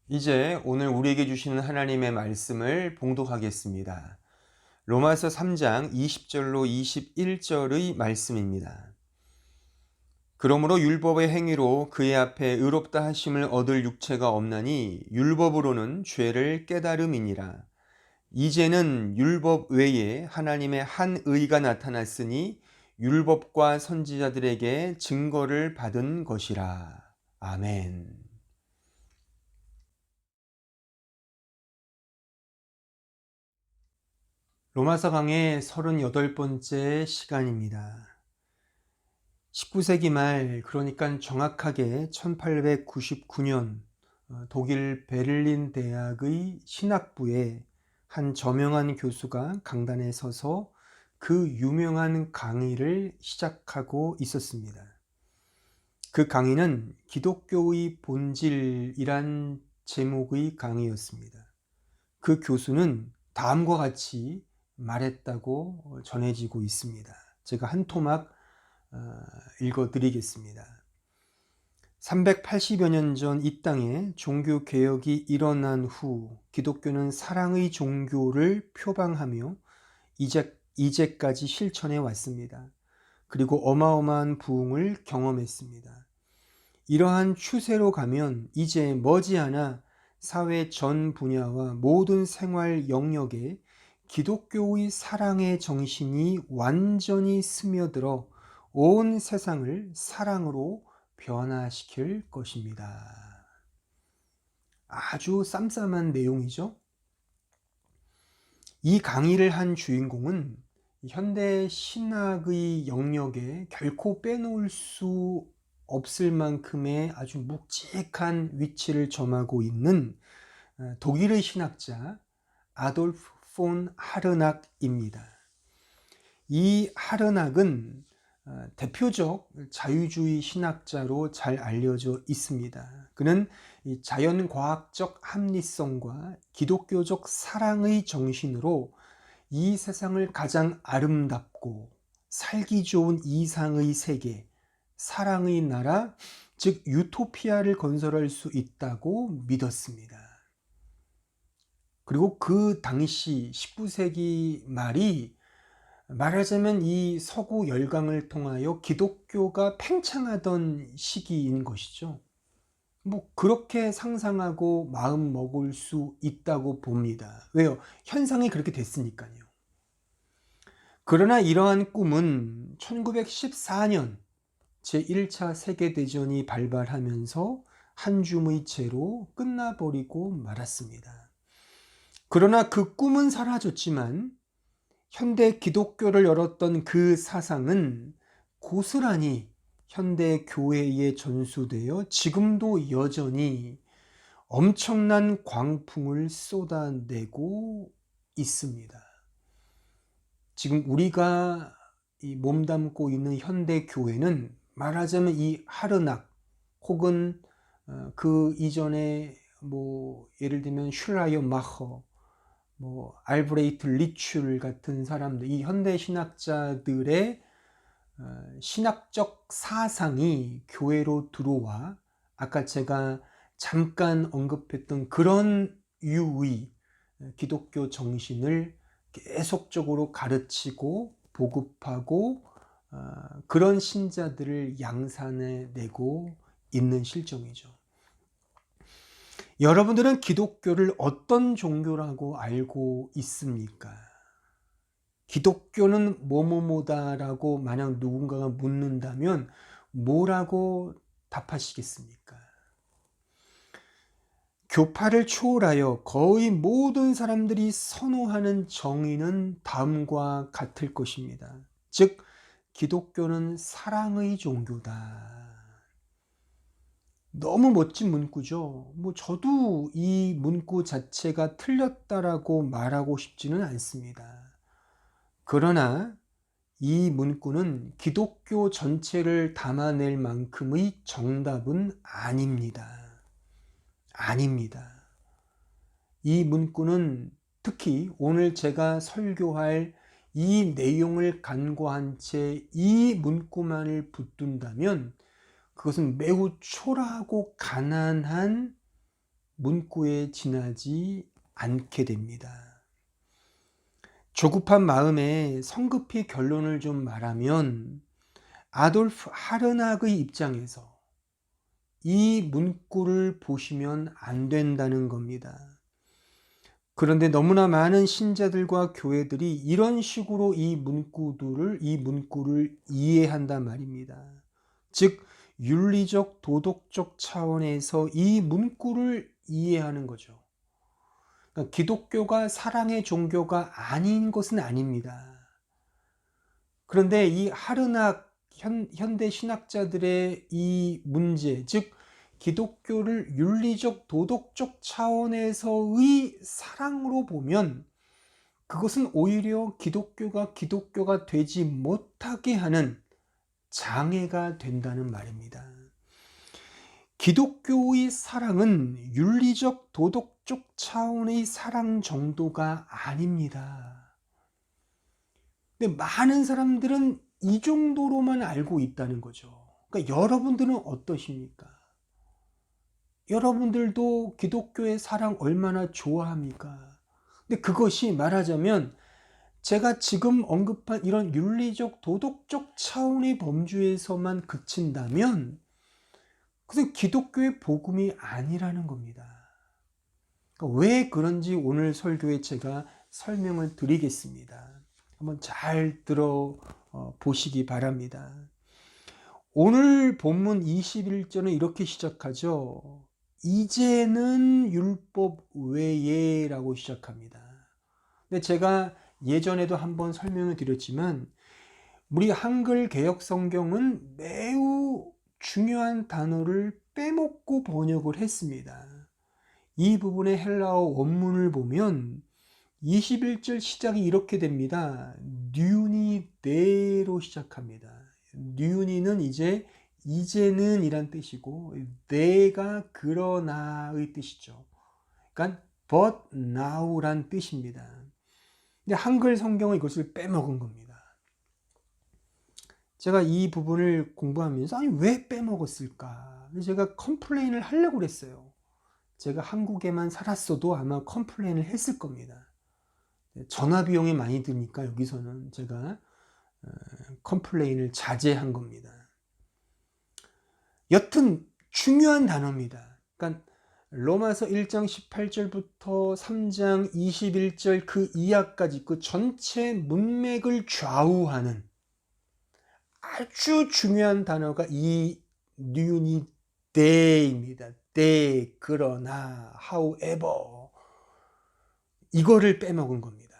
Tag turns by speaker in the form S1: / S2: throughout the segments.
S1: 이제 오늘 우리에게 주시는 하나님의 말씀을 봉독하겠습니다. 로마서 3장 20절로 21절의 말씀입니다. 그러므로 율법의 행위로 그의 앞에 의롭다 하심을 얻을 육체가 없나니 율법으로는 죄를 깨달음이니라. 이제는 율법 외에 하나님의 한 의가 나타났으니 율법과 선지자들에게 증거를 받은 것이라. 아멘. 로마서 강의 38번째 시간입니다. 19세기 말, 그러니까 정확하게 1899년 독일 베를린 대학의 신학부에 한 저명한 교수가 강단에 서서 그 유명한 강의를 시작하고 있었습니다. 그 강의는 기독교의 본질이란 제목의 강의였습니다. 그 교수는 다음과 같이 말했다고 전해지고 있습니다. 제가 한 토막 읽어드리겠습니다. 380여 년 전 이 땅에 종교개혁이 일어난 후 기독교는 사랑의 종교를 표방하며 이제까지 실천해 왔습니다. 그리고 어마어마한 부흥을 경험했습니다. 이러한 추세로 가면 이제 머지않아 사회 전 분야와 모든 생활 영역에 기독교의 사랑의 정신이 완전히 스며들어 온 세상을 사랑으로 변화시킬 것입니다. 아주 쌈쌈한 내용이죠. 이 강의를 한 주인공은 현대 신학의 영역에 결코 빼놓을 수 없을 만큼의 아주 묵직한 위치를 점하고 있는 독일의 신학자 아돌프 폰 하르낙입니다. 이 하르낙은 대표적 자유주의 신학자로 잘 알려져 있습니다. 그는 자연과학적 합리성과 기독교적 사랑의 정신으로 이 세상을 가장 아름답고 살기 좋은 이상의 세계, 사랑의 나라, 즉 유토피아를 건설할 수 있다고 믿었습니다. 그리고 그 당시 19세기 말이 말하자면 이 서구 열강을 통하여 기독교가 팽창하던 시기인 것이죠. 그렇게 상상하고 마음 먹을 수 있다고 봅니다. 왜요? 현상이 그렇게 됐으니까요. 그러나 이러한 꿈은 1914년 제1차 세계대전이 발발하면서 한 줌의 채로 끝나버리고 말았습니다. 그러나 그 꿈은 사라졌지만 현대 기독교를 열었던 그 사상은 고스란히 현대 교회에 전수되어 지금도 여전히 엄청난 광풍을 쏟아내고 있습니다. 지금 우리가 몸담고 있는 현대 교회는 말하자면 이 하르낙 혹은 그 이전에 예를 들면 슐라이어 마허, 알브레이트 리츄 같은 사람들, 이 현대 신학자들의 신학적 사상이 교회로 들어와 아까 제가 잠깐 언급했던 그런 유의 기독교 정신을 계속적으로 가르치고 보급하고 그런 신자들을 양산해내고 있는 실정이죠. 여러분들은 기독교를 어떤 종교라고 알고 있습니까? 기독교는 뭐뭐뭐다라고 만약 누군가가 묻는다면 뭐라고 답하시겠습니까? 교파를 초월하여 거의 모든 사람들이 선호하는 정의는 다음과 같을 것입니다. 즉, 기독교는 사랑의 종교다. 너무 멋진 문구죠. 저도 이 문구 자체가 틀렸다라고 말하고 싶지는 않습니다. 그러나 이 문구는 기독교 전체를 담아낼 만큼의 정답은 아닙니다. 아닙니다. 이 문구는 특히 오늘 제가 설교할 이 내용을 간과한 채 이 문구만을 붙든다면 그것은 매우 초라하고 가난한 문구에 지나지 않게 됩니다. 조급한 마음에 성급히 결론을 좀 말하면 아돌프 하르낙의 입장에서 이 문구를 보시면 안 된다는 겁니다. 그런데 너무나 많은 신자들과 교회들이 이런 식으로 이 문구를 이해한단 말입니다. 즉 윤리적 도덕적 차원에서 이 문구를 이해하는 거죠. 그러니까 기독교가 사랑의 종교가 아닌 것은 아닙니다. 그런데 이 하르낙 현대 신학자들의 이 문제, 즉 기독교를 윤리적 도덕적 차원에서의 사랑으로 보면 그것은 오히려 기독교가 되지 못하게 하는 장애가 된다는 말입니다. 기독교의 사랑은 윤리적 도덕적 차원의 사랑 정도가 아닙니다. 근데 많은 사람들은 이 정도로만 알고 있다는 거죠. 그러니까 여러분들은 어떠십니까? 여러분들도 기독교의 사랑 얼마나 좋아합니까? 근데 그것이 말하자면 제가 지금 언급한 이런 윤리적 도덕적 차원의 범주에서만 그친다면 그것은 기독교의 복음이 아니라는 겁니다. 그러니까 왜 그런지 오늘 설교에 제가 설명을 드리겠습니다. 한번 잘 들어 보시기 바랍니다. 오늘 본문 21절은 이렇게 시작하죠. 이제는 율법 외에 라고 시작합니다. 근데 제가 예전에도 한번 설명을 드렸지만 우리 한글 개역 성경은 매우 중요한 단어를 빼먹고 번역을 했습니다. 이 부분의 헬라어 원문을 보면 21절 시작이 이렇게 됩니다. 뉴니데로 시작합니다. 뉴니는 이제는 이란 뜻이고 내가 그러나의 뜻이죠. 그러니까 but now란 뜻입니다. 근데 한글 성경은 이것을 빼먹은 겁니다. 제가 이 부분을 공부하면서 아니 왜 빼먹었을까? 제가 컴플레인을 하려고 그랬어요. 제가 한국에만 살았어도 아마 컴플레인을 했을 겁니다. 전화 비용이 많이 드니까 여기서는 제가 컴플레인을 자제한 겁니다. 여튼 중요한 단어입니다. 그러니까 로마서 1장 18절부터 3장 21절 그 이하까지 그 전체 문맥을 좌우하는 아주 중요한 단어가 이 new day입니다. day, 그러나, however 이거를 빼먹은 겁니다.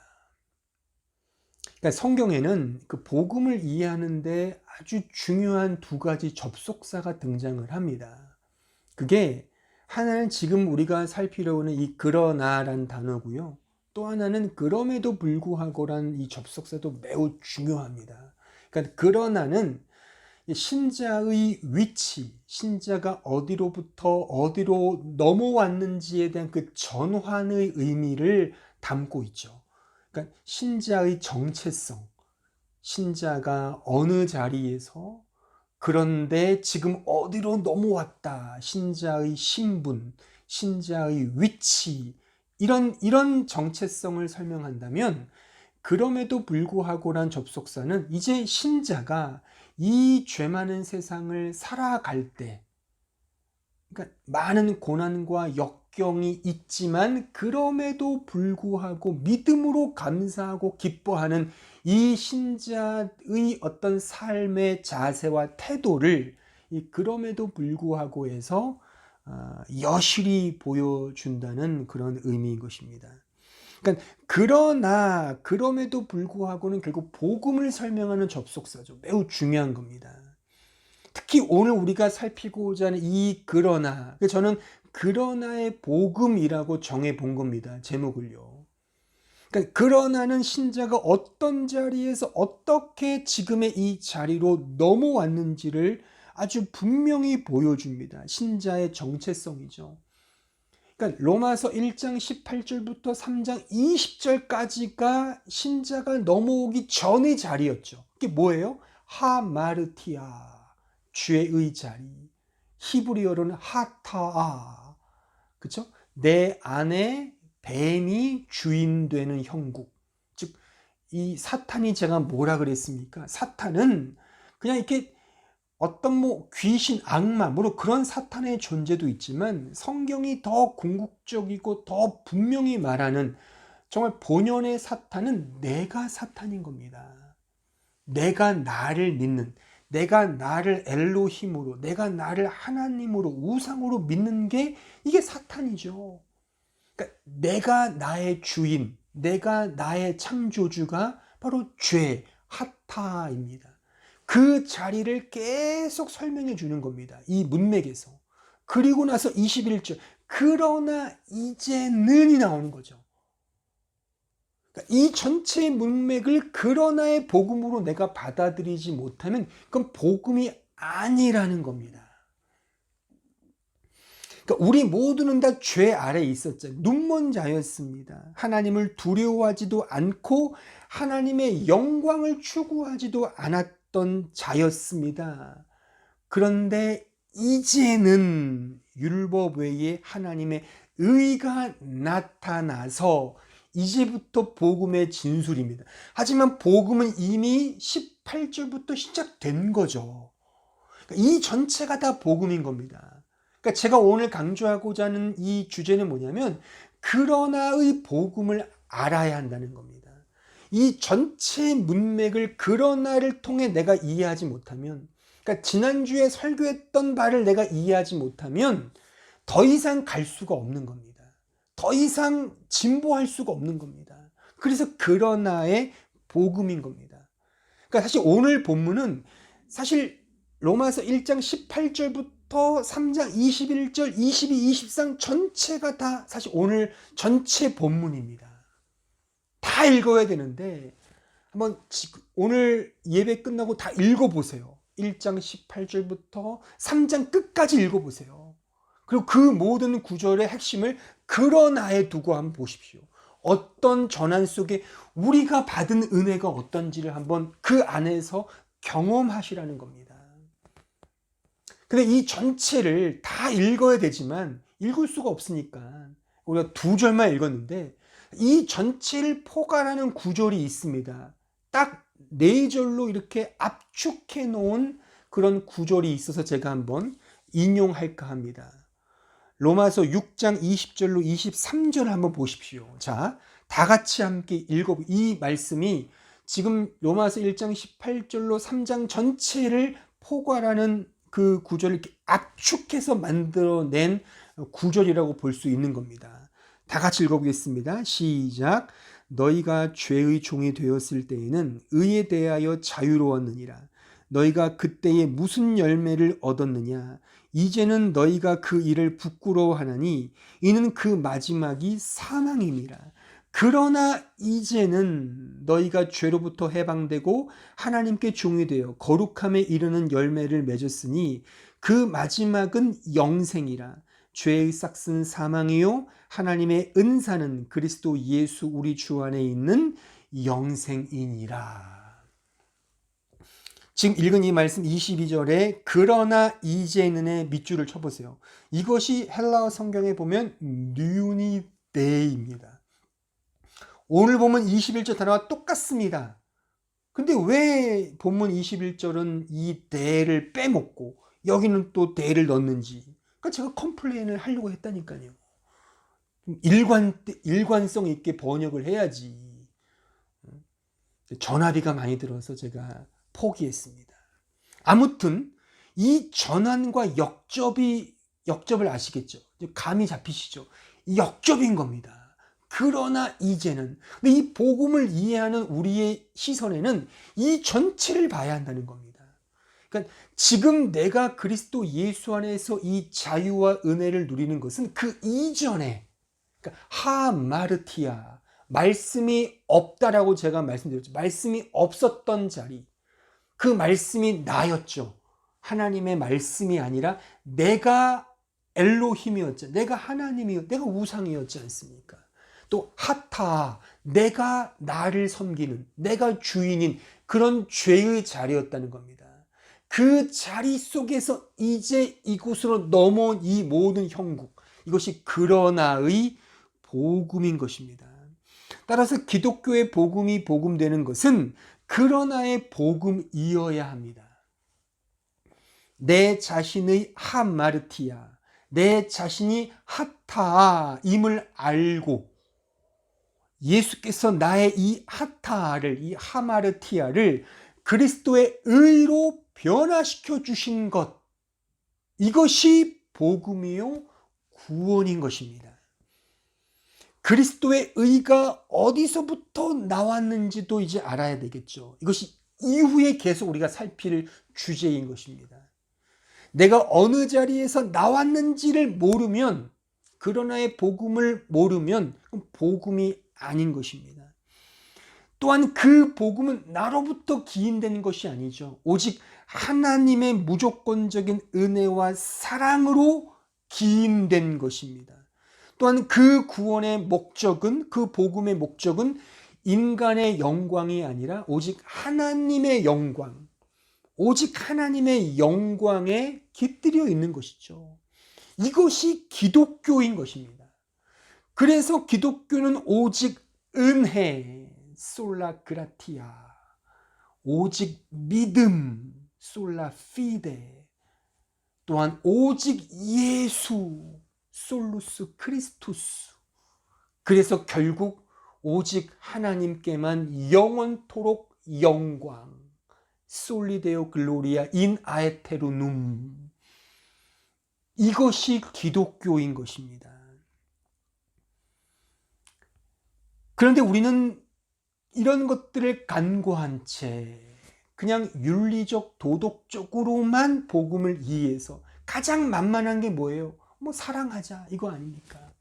S1: 그러니까 성경에는 그 복음을 이해하는데 아주 중요한 두 가지 접속사가 등장을 합니다. 그게 하나는 지금 우리가 살피려 하는 이 그러나란 단어고요. 또 하나는 그럼에도 불구하고란 이 접속사도 매우 중요합니다. 그러니까 그러나는 신자의 위치, 신자가 어디로부터 어디로 넘어왔는지에 대한 그 전환의 의미를 담고 있죠. 그러니까 신자의 정체성, 신자가 어느 자리에서 그런데 지금 어디로 넘어왔다, 신자의 신분, 신자의 위치, 이런 정체성을 설명한다면 그럼에도 불구하고란 접속사는 이제 신자가 이 죄 많은 세상을 살아갈 때 그러니까 많은 고난과 역경이 있지만 그럼에도 불구하고 믿음으로 감사하고 기뻐하는 이 신자의 어떤 삶의 자세와 태도를 이 그럼에도 불구하고 해서 여실히 보여준다는 그런 의미인 것입니다. 그러니까 그러나 그럼에도 불구하고는 결국 복음을 설명하는 접속사죠. 매우 중요한 겁니다. 특히 오늘 우리가 살피고자 하는 이 그러나, 저는 그러나의 복음이라고 정해 본 겁니다. 제목을요. 그러니까 그러나는 신자가 어떤 자리에서 어떻게 지금의 이 자리로 넘어왔는지를 아주 분명히 보여줍니다. 신자의 정체성이죠. 그러니까 로마서 1장 18절부터 3장 20절까지가 신자가 넘어오기 전의 자리였죠. 그게 뭐예요? 하마르티아, 죄의 자리. 히브리어로는 하타아. 그렇죠? 내 안에 뱀이 주인 되는 형국. 즉, 이 사탄이 제가 뭐라 그랬습니까? 사탄은 그냥 이렇게 어떤 귀신, 악마, 물론 그런 사탄의 존재도 있지만 성경이 더 궁극적이고 더 분명히 말하는 정말 본연의 사탄은 내가 사탄인 겁니다. 내가 나를 믿는, 내가 나를 엘로힘으로, 내가 나를 하나님으로, 우상으로 믿는 게 이게 사탄이죠. 그러니까 내가 나의 주인, 내가 나의 창조주가 바로 죄, 하타입니다. 그 자리를 계속 설명해 주는 겁니다. 이 문맥에서. 그리고 나서 21절, 그러나 이제는이 나오는 거죠. 그러니까 이 전체의 문맥을 그러나의 복음으로 내가 받아들이지 못하면 그건 복음이 아니라는 겁니다. 그러니까 우리 모두는 다 죄 아래에 있었잖아요. 눈먼 자였습니다. 하나님을 두려워하지도 않고 하나님의 영광을 추구하지도 않았던 자였습니다. 그런데 이제는 율법 외에 하나님의 의가 나타나서 이제부터 복음의 진술입니다. 하지만 복음은 이미 18절부터 시작된 거죠. 그러니까 이 전체가 다 복음인 겁니다. 그러니까 제가 오늘 강조하고자 하는 이 주제는 뭐냐면 그러나의 복음을 알아야 한다는 겁니다. 이 전체 문맥을 그러나를 통해 내가 이해하지 못하면, 그러니까 지난주에 설교했던 바를 내가 이해하지 못하면 더 이상 갈 수가 없는 겁니다. 더 이상 진보할 수가 없는 겁니다. 그래서 그러나의 복음인 겁니다. 그러니까 사실 오늘 본문은 사실 로마서 1장 18절부터 3장 21절, 22, 23 전체가 다 사실 오늘 전체 본문입니다. 다 읽어야 되는데 한번 오늘 예배 끝나고 다 읽어보세요. 1장 18절부터 3장 끝까지 읽어보세요. 그리고 그 모든 구절의 핵심을 그러나에 두고 한번 보십시오. 어떤 전환 속에 우리가 받은 은혜가 어떤지를 한번 그 안에서 경험하시라는 겁니다. 근데 이 전체를 다 읽어야 되지만 읽을 수가 없으니까 우리가 2절만 읽었는데 이 전체를 포괄하는 구절이 있습니다. 딱 4절로 이렇게 압축해 놓은 그런 구절이 있어서 제가 한번 인용할까 합니다. 로마서 6장 20절로 23절을 한번 보십시오. 자, 다 같이 함께 읽어보세요. 이 말씀이 지금 로마서 1장 18절로 3장 전체를 포괄하는 그 구절을 이렇게 압축해서 만들어낸 구절이라고 볼 수 있는 겁니다. 다 같이 읽어보겠습니다. 시작. 너희가 죄의 종이 되었을 때에는 의에 대하여 자유로웠느니라. 너희가 그때에 무슨 열매를 얻었느냐? 이제는 너희가 그 일을 부끄러워하나니 이는 그 마지막이 사망임이라. 그러나 이제는 너희가 죄로부터 해방되고 하나님께 종이 되어 거룩함에 이르는 열매를 맺었으니 그 마지막은 영생이라. 죄의 싹은 사망이요 하나님의 은사는 그리스도 예수 우리 주 안에 있는 영생이니라. 지금 읽은 이 말씀 22절에 그러나 이제는의 밑줄을 쳐보세요. 이것이 헬라어 성경에 보면 뉴니데이입니다. 오늘 보면 21절 단어가 똑같습니다. 근데 왜 본문 21절은 이 대를 빼먹고 여기는 또 대를 넣는지, 그러니까 제가 컴플레인을 하려고 했다니까요. 일관성 있게 번역을 해야지. 전화비가 많이 들어서 제가 포기했습니다. 아무튼 이 전환과 역접을 아시겠죠? 감이 잡히시죠? 역접인 겁니다. 그러나 이제는, 근데 이 복음을 이해하는 우리의 시선에는 이 전체를 봐야 한다는 겁니다. 그러니까 지금 내가 그리스도 예수 안에서 이 자유와 은혜를 누리는 것은 그 이전에, 그러니까 하마르티아, 말씀이 없다라고 제가 말씀드렸죠. 말씀이 없었던 자리, 그 말씀이 나였죠. 하나님의 말씀이 아니라 내가 엘로힘이었죠. 내가 하나님이었죠. 내가 우상이었지 않습니까? 또 하타, 내가 나를 섬기는, 내가 주인인 그런 죄의 자리였다는 겁니다. 그 자리 속에서 이제 이곳으로 넘어온 이 모든 형국, 이것이 그러나의 복음인 것입니다. 따라서 기독교의 복음이 복음되는 것은 그러나의 복음이어야 합니다. 내 자신의 하마르티아, 내 자신이 하타임을 알고 예수께서 나의 이 하타를, 이 하마르티아를 그리스도의 의로 변화시켜 주신 것, 이것이 복음이요 구원인 것입니다. 그리스도의 의가 어디서부터 나왔는지도 이제 알아야 되겠죠. 이것이 이후에 계속 우리가 살필 주제인 것입니다. 내가 어느 자리에서 나왔는지를 모르면, 그러나의 복음을 모르면 복음이 아닌 것입니다. 또한 그 복음은 나로부터 기인된 것이 아니죠. 오직 하나님의 무조건적인 은혜와 사랑으로 기인된 것입니다. 또한 그 구원의 목적은, 그 복음의 목적은 인간의 영광이 아니라 오직 하나님의 영광, 오직 하나님의 영광에 깃들여 있는 것이죠. 이것이 기독교인 것입니다. 그래서 기독교는 오직 은혜, 솔라 그라티아, 오직 믿음, 솔라 피데, 또한 오직 예수, 솔루스 크리스투스. 그래서 결국 오직 하나님께만 영원토록 영광, 솔리데오 글로리아 인 아에테르눔, 이것이 기독교인 것입니다. 그런데 우리는 이런 것들을 간과한 채 그냥 윤리적, 도덕적으로만 복음을 이해해서, 가장 만만한 게 뭐예요? 뭐 사랑하자, 이거 아닙니까?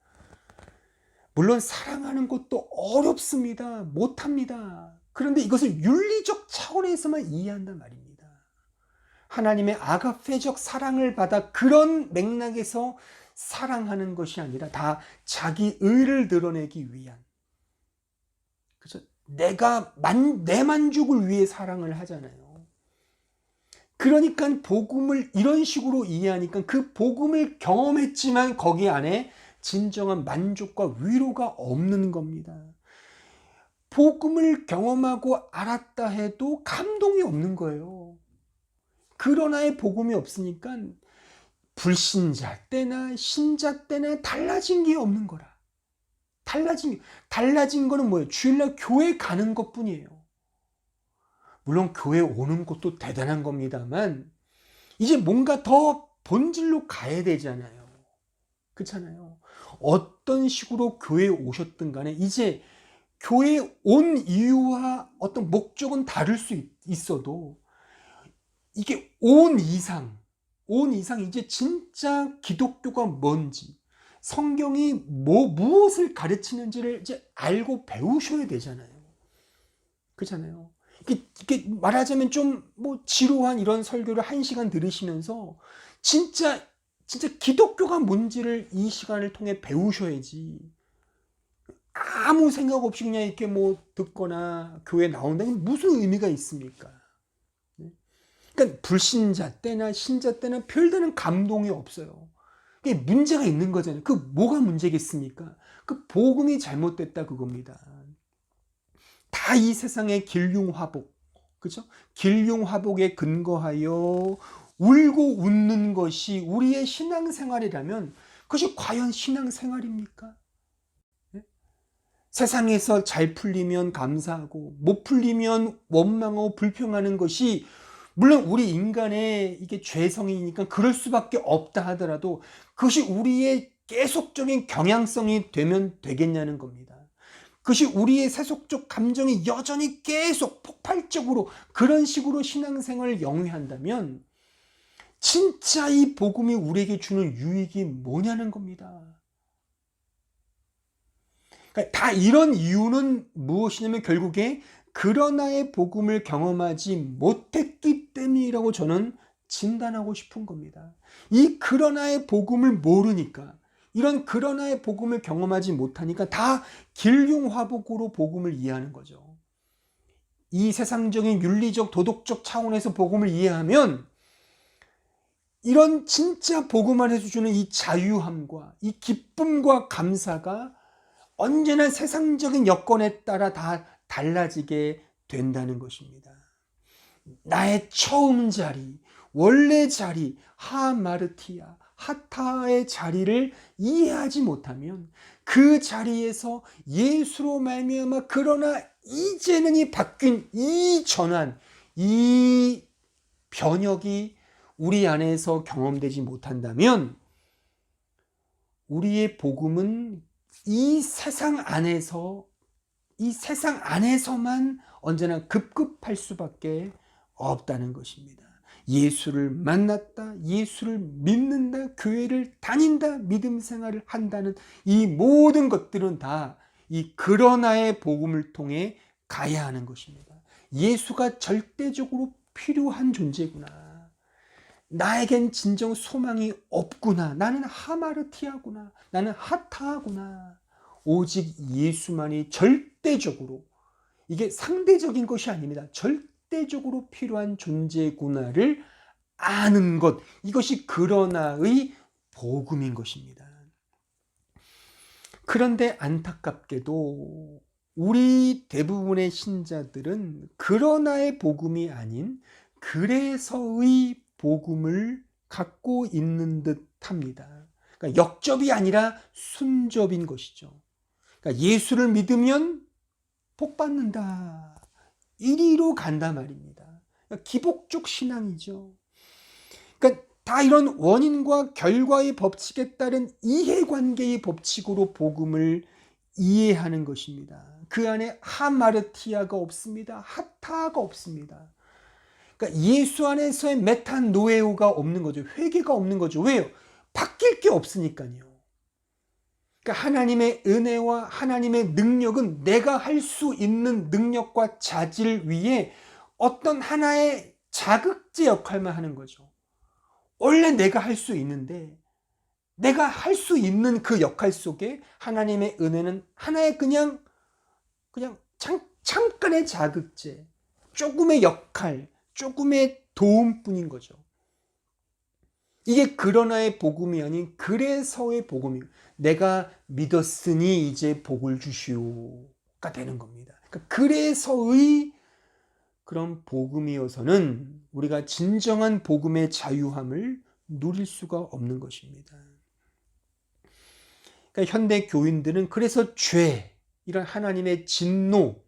S1: 물론 사랑하는 것도 어렵습니다. 못합니다. 그런데 이것을 윤리적 차원에서만 이해한단 말입니다. 하나님의 아가페적 사랑을 받아 그런 맥락에서 사랑하는 것이 아니라 다 자기 의를 드러내기 위한, 그래서 내 만족을 위해 사랑을 하잖아요. 그러니까 복음을 이런 식으로 이해하니까 그 복음을 경험했지만 거기 안에 진정한 만족과 위로가 없는 겁니다. 복음을 경험하고 알았다 해도 감동이 없는 거예요. 그러나의 복음이 없으니까 불신자 때나 신자 때나 달라진 게 없는 거라. 달라진 거는 뭐예요? 주일날 교회 가는 것 뿐이에요. 물론 교회 오는 것도 대단한 겁니다만 이제 뭔가 더 본질로 가야 되잖아요. 그렇잖아요. 어떤 식으로 교회에 오셨든 간에 이제 교회에 온 이유와 어떤 목적은 다를 수 있어도 이게 온 이상 이제 진짜 기독교가 뭔지, 성경이 무엇을 가르치는지를 이제 알고 배우셔야 되잖아요. 그렇잖아요. 이게 말하자면 좀 뭐 지루한 이런 설교를 1시간 들으시면서 진짜 기독교가 뭔지를 이 시간을 통해 배우셔야지, 아무 생각 없이 그냥 이렇게 뭐 듣거나 교회 나온다는 게 무슨 의미가 있습니까? 그러니까 불신자 때나 신자 때나 별다른 감동이 없어요. 그게 문제가 있는 거잖아요. 그 뭐가 문제겠습니까? 그 복음이 잘못됐다, 그겁니다. 다 이 세상의 길흉화복, 그렇죠? 길흉화복에 근거하여 울고 웃는 것이 우리의 신앙생활이라면 그것이 과연 신앙생활입니까? 네? 세상에서 잘 풀리면 감사하고 못 풀리면 원망하고 불평하는 것이, 물론 우리 인간의 이게 죄성이니까 그럴 수밖에 없다 하더라도 그것이 우리의 계속적인 경향성이 되면 되겠냐는 겁니다. 그것이 우리의 세속적 감정이 여전히 계속 폭발적으로 그런 식으로 신앙생활을 영위한다면 진짜 이 복음이 우리에게 주는 유익이 뭐냐는 겁니다. 그러니까 다 이런 이유는 무엇이냐면 결국에 그러나의 복음을 경험하지 못했기 때문이라고 저는 진단하고 싶은 겁니다. 이 그러나의 복음을 모르니까, 이런 그러나의 복음을 경험하지 못하니까 다 길흉화복으로 복음을 이해하는 거죠. 이 세상적인 윤리적 도덕적 차원에서 복음을 이해하면 이런 진짜 복음 안에서 주는 이 자유함과 이 기쁨과 감사가 언제나 세상적인 여건에 따라 다 달라지게 된다는 것입니다. 나의 처음 자리, 원래 자리, 하마르티아, 하타의 자리를 이해하지 못하면 그 자리에서 예수로 말미암아 그러나 이제는 이 바뀐 이 전환, 이 변혁이 우리 안에서 경험되지 못한다면 우리의 복음은 이 세상 안에서만 언제나 급급할 수밖에 없다는 것입니다. 예수를 만났다, 예수를 믿는다, 교회를 다닌다, 믿음 생활을 한다는 이 모든 것들은 다 이 그러나의 복음을 통해 가야 하는 것입니다. 예수가 절대적으로 필요한 존재구나. 나에겐 진정 소망이 없구나. 나는 하마르티아구나. 나는 하타하구나. 오직 예수만이 절대적으로, 이게 상대적인 것이 아닙니다. 절대적으로 필요한 존재구나를 아는 것, 이것이 그러나의 복음인 것입니다. 그런데 안타깝게도 우리 대부분의 신자들은 그러나의 복음이 아닌 그래서의 복음을 갖고 있는 듯 합니다. 그러니까 역접이 아니라 순접인 것이죠. 그러니까 예수를 믿으면 복 받는다, 이리로 간다 말입니다. 그러니까 기복적 신앙이죠. 그러니까 다 이런 원인과 결과의 법칙에 따른 이해관계의 법칙으로 복음을 이해하는 것입니다. 그 안에 하마르티아가 없습니다. 하타가 없습니다. 그러니까 예수 안에서의 메타노에오가 없는 거죠. 회개가 없는 거죠. 왜요? 바뀔 게 없으니까요. 그러니까 하나님의 은혜와 하나님의 능력은 내가 할 수 있는 능력과 자질 위에 어떤 하나의 자극제 역할만 하는 거죠. 원래 내가 할 수 있는데 내가 할 수 있는 그 역할 속에 하나님의 은혜는 하나의 그냥 잠깐의 자극제, 조금의 역할, 조금의 도움뿐인 거죠. 이게 그러나의 복음이 아닌 그래서의 복음이에요. 내가 믿었으니 이제 복을 주시오가 되는 겁니다. 그러니까 그래서의 그런 복음이어서는 우리가 진정한 복음의 자유함을 누릴 수가 없는 것입니다. 그러니까 현대 교인들은 그래서 죄, 이런 하나님의 진노,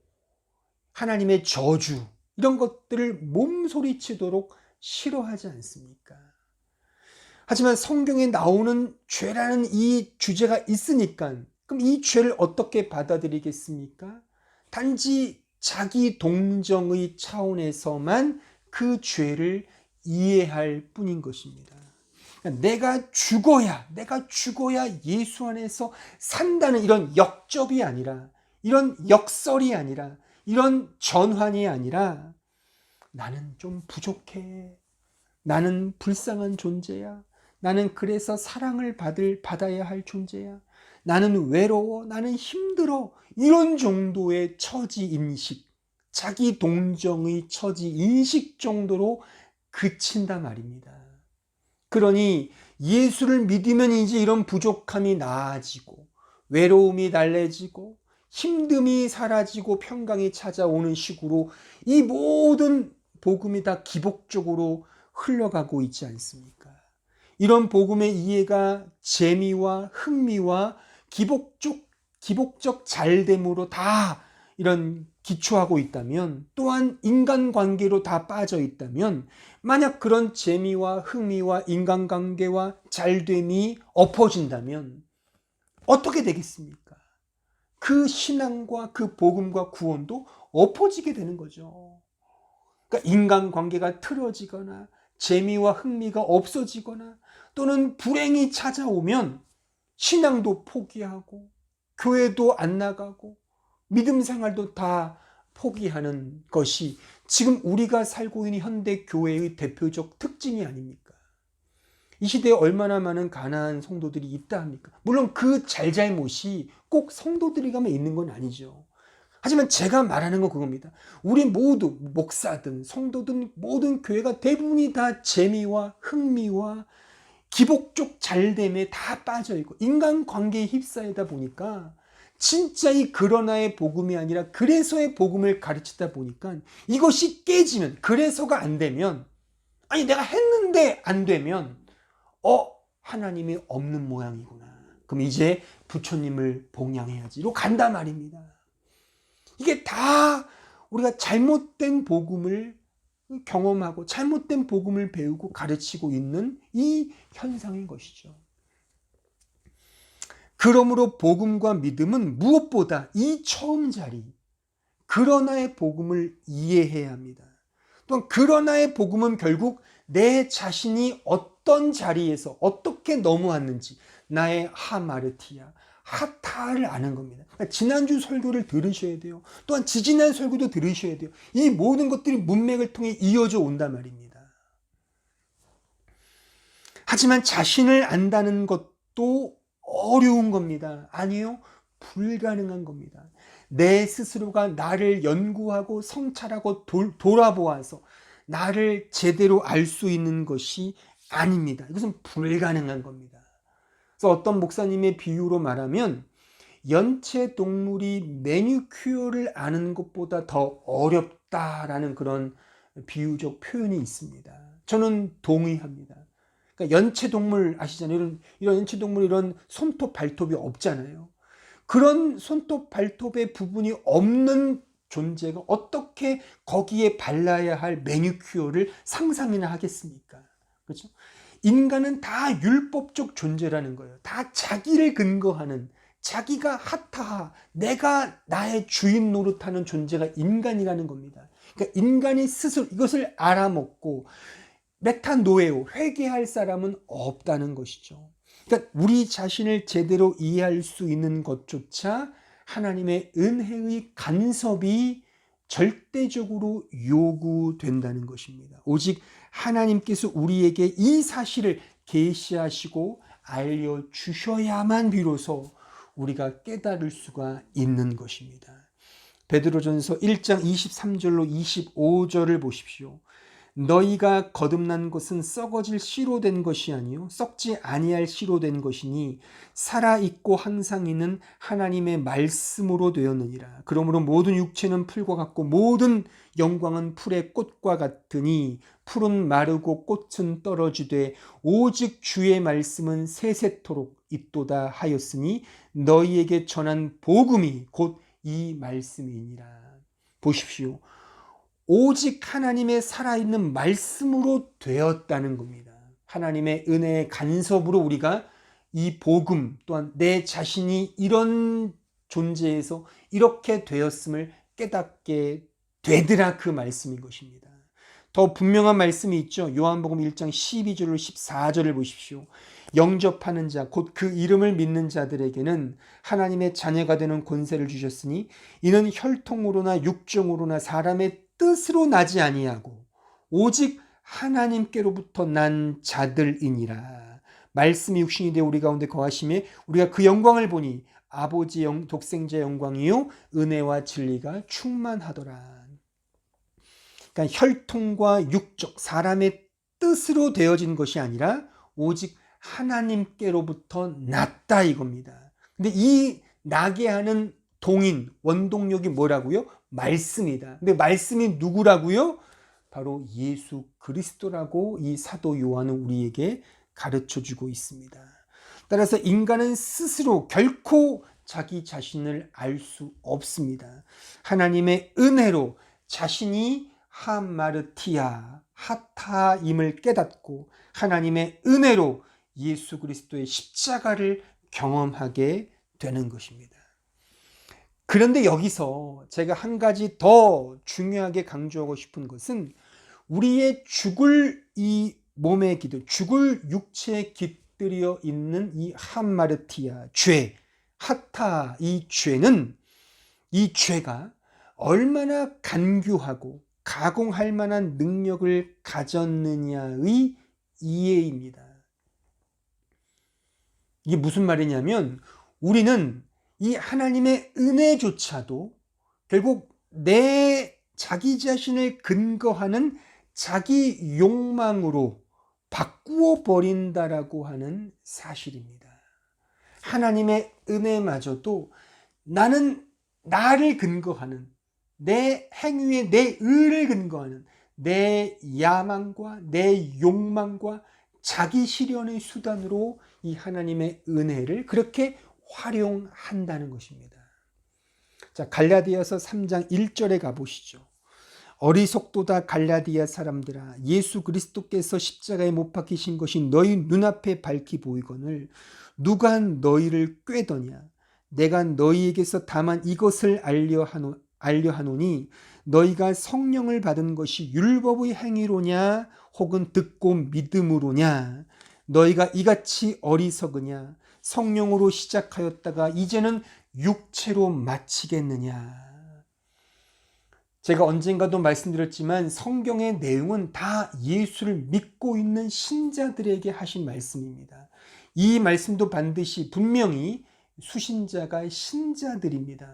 S1: 하나님의 저주, 이런 것들을 몸소리치도록 싫어하지 않습니까? 하지만 성경에 나오는 죄라는 이 주제가 있으니까 그럼 이 죄를 어떻게 받아들이겠습니까? 단지 자기 동정의 차원에서만 그 죄를 이해할 뿐인 것입니다. 내가 죽어야 예수 안에서 산다는 이런 역접이 아니라, 이런 역설이 아니라, 이런 전환이 아니라 나는 좀 부족해. 나는 불쌍한 존재야. 나는 그래서 사랑을 받아야 할 존재야. 나는 외로워. 나는 힘들어. 이런 정도의 처지인식, 자기 동정의 처지인식 정도로 그친다 말입니다. 그러니 예수를 믿으면 이제 이런 부족함이 나아지고 외로움이 달래지고 힘듦이 사라지고 평강이 찾아오는 식으로 이 모든 복음이 다 기복적으로 흘러가고 있지 않습니까? 이런 복음의 이해가 재미와 흥미와 기복적 잘됨으로 다 이런 기초하고 있다면, 또한 인간관계로 다 빠져 있다면, 만약 그런 재미와 흥미와 인간관계와 잘됨이 엎어진다면 어떻게 되겠습니까? 그 신앙과 그 복음과 구원도 엎어지게 되는 거죠. 그러니까 인간관계가 틀어지거나 재미와 흥미가 없어지거나 또는 불행이 찾아오면 신앙도 포기하고 교회도 안 나가고 믿음 생활도 다 포기하는 것이 지금 우리가 살고 있는 현대 교회의 대표적 특징이 아닙니까? 이 시대에 얼마나 많은 가난한 성도들이 있다 합니까? 물론 그 잘잘못이 꼭 성도들이 가면 있는 건 아니죠. 하지만 제가 말하는 건 그겁니다. 우리 모두 목사든 성도든 모든 교회가 대부분이 다 재미와 흥미와 기복적 잘됨에 다 빠져있고 인간관계에 휩싸이다 보니까 진짜 이 그러나의 복음이 아니라 그래서의 복음을 가르치다 보니까 이것이 깨지면, 그래서가 안 되면, 아니 내가 했는데 안 되면 하나님이 없는 모양이구나. 그럼 이제 부처님을 봉양해야지로 간단 말입니다. 이게 다 우리가 잘못된 복음을 경험하고 잘못된 복음을 배우고 가르치고 있는 이 현상인 것이죠. 그러므로 복음과 믿음은 무엇보다 이 처음 자리, 그러나의 복음을 이해해야 합니다. 또한 그러나의 복음은 결국 내 자신이 어떤 자리에서 어떻게 넘어왔는지, 나의 하마르티아, 하타를 아는 겁니다. 그러니까 지난주 설교를 들으셔야 돼요. 또한 지지난 설교도 들으셔야 돼요. 이 모든 것들이 문맥을 통해 이어져 온단 말입니다. 하지만 자신을 안다는 것도 어려운 겁니다. 아니요, 불가능한 겁니다. 내 스스로가 나를 연구하고 성찰하고 돌아보아서 나를 제대로 알 수 있는 것이 아닙니다. 이것은 불가능한 겁니다. 그래서 어떤 목사님의 비유로 말하면 연체 동물이 매니큐어를 아는 것보다 더 어렵다라는 그런 비유적 표현이 있습니다. 저는 동의합니다. 그러니까 연체 동물 아시잖아요. 이런 연체 동물, 이런 손톱 발톱이 없잖아요. 그런 손톱 발톱의 부분이 없는 존재가 어떻게 거기에 발라야 할 매니큐어를 상상이나 하겠습니까? 그렇죠? 인간은 다 율법적 존재라는 거예요. 다 자기를 근거하는, 자기가 하타하, 내가 나의 주인 노릇하는 존재가 인간이라는 겁니다. 그러니까 인간이 스스로 이것을 알아먹고 메타노에오, 회개할 사람은 없다는 것이죠. 그러니까 우리 자신을 제대로 이해할 수 있는 것조차 하나님의 은혜의 간섭이 절대적으로 요구된다는 것입니다. 오직 하나님께서 우리에게 이 사실을 계시하시고 알려주셔야만 비로소 우리가 깨달을 수가 있는 것입니다. 베드로전서 1장 23절로 25절을 보십시오. 너희가 거듭난 것은 썩어질 씨로 된 것이 아니요 썩지 아니할 씨로 된 것이니 살아있고 항상 있는 하나님의 말씀으로 되었느니라. 그러므로 모든 육체는 풀과 같고 모든 영광은 풀의 꽃과 같으니 풀은 마르고 꽃은 떨어지되 오직 주의 말씀은 세세토록 있도다 하였으니 너희에게 전한 복음이 곧 이 말씀이니라. 보십시오. 오직 하나님의 살아있는 말씀으로 되었다는 겁니다. 하나님의 은혜의 간섭으로 우리가 이 복음, 또한 내 자신이 이런 존재에서 이렇게 되었음을 깨닫게 되더라, 그 말씀인 것입니다. 더 분명한 말씀이 있죠. 요한복음 1장 12절로 14절을 보십시오. 영접하는 자, 곧 그 이름을 믿는 자들에게는 하나님의 자녀가 되는 권세를 주셨으니 이는 혈통으로나 육정으로나 사람의 뜻으로 나지 아니하고 오직 하나님께로부터 난 자들이니라. 말씀이 육신이 되어 우리 가운데 거하심에 우리가 그 영광을 보니 아버지 독생자 영광이요 은혜와 진리가 충만하더라. 그러니까 혈통과 육적, 사람의 뜻으로 되어진 것이 아니라 오직 하나님께로부터 났다 이겁니다. 근데 이 나게 하는 동인, 원동력이 뭐라고요? 말씀이다. 근데 말씀이 누구라고요? 바로 예수 그리스도라고 이 사도 요한은 우리에게 가르쳐주고 있습니다. 따라서 인간은 스스로 결코 자기 자신을 알 수 없습니다. 하나님의 은혜로 자신이 하마르티아, 하타임을 깨닫고 하나님의 은혜로 예수 그리스도의 십자가를 경험하게 되는 것입니다. 그런데 여기서 제가 한 가지 더 중요하게 강조하고 싶은 것은 우리의 죽을 이 몸의 기들, 죽을 육체에 깃들여 있는 이 하마르티아, 죄, 하타, 이 죄는, 이 죄가 얼마나 간교하고 가공할 만한 능력을 가졌느냐의 이해입니다. 이게 무슨 말이냐면 우리는 이 하나님의 은혜조차도 결국 내 자기 자신을 근거하는 자기 욕망으로 바꾸어 버린다라고 하는 사실입니다. 하나님의 은혜마저도 나는 나를 근거하는, 내 행위에 내 의를 근거하는 내 야망과 내 욕망과 자기 실현의 수단으로 이 하나님의 은혜를 그렇게 활용한다는 것입니다. 자, 갈라디아서 3장 1절에 가보시죠. 어리석도다 갈라디아 사람들아, 예수 그리스도께서 십자가에 못 박히신 것이 너희 눈앞에 밝히 보이거늘 누가 너희를 꾀더냐. 내가 너희에게서 다만 이것을 알려하노니 너희가 성령을 받은 것이 율법의 행위로냐 혹은 듣고 믿음으로냐. 너희가 이같이 어리석으냐. 성령으로 시작하였다가 이제는 육체로 마치겠느냐. 제가 언젠가도 말씀드렸지만 성경의 내용은 다 예수를 믿고 있는 신자들에게 하신 말씀입니다. 이 말씀도 반드시 분명히 수신자가 신자들입니다.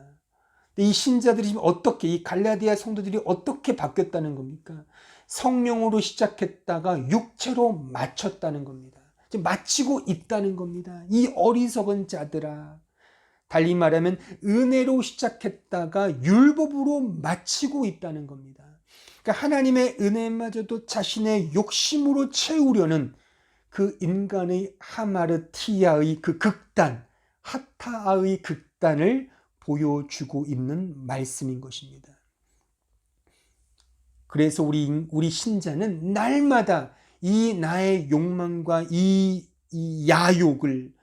S1: 근데 이 신자들이 지금 어떻게, 이 갈라디아 성도들이 어떻게 바뀌었다는 겁니까? 성령으로 시작했다가 육체로 마쳤다는 겁니다. 지금 마치고 있다는 겁니다. 이 어리석은 자들아. 달리 말하면 은혜로 시작했다가 율법으로 마치고 있다는 겁니다. 그러니까 하나님의 은혜마저도 자신의 욕심으로 채우려는 그 인간의 하마르티아의 그 극단, 하타아의 극단을 보여주고 있는 말씀인 것입니다. 그래서 우리 신자는 날마다 이 나의 욕망과 이 야욕을,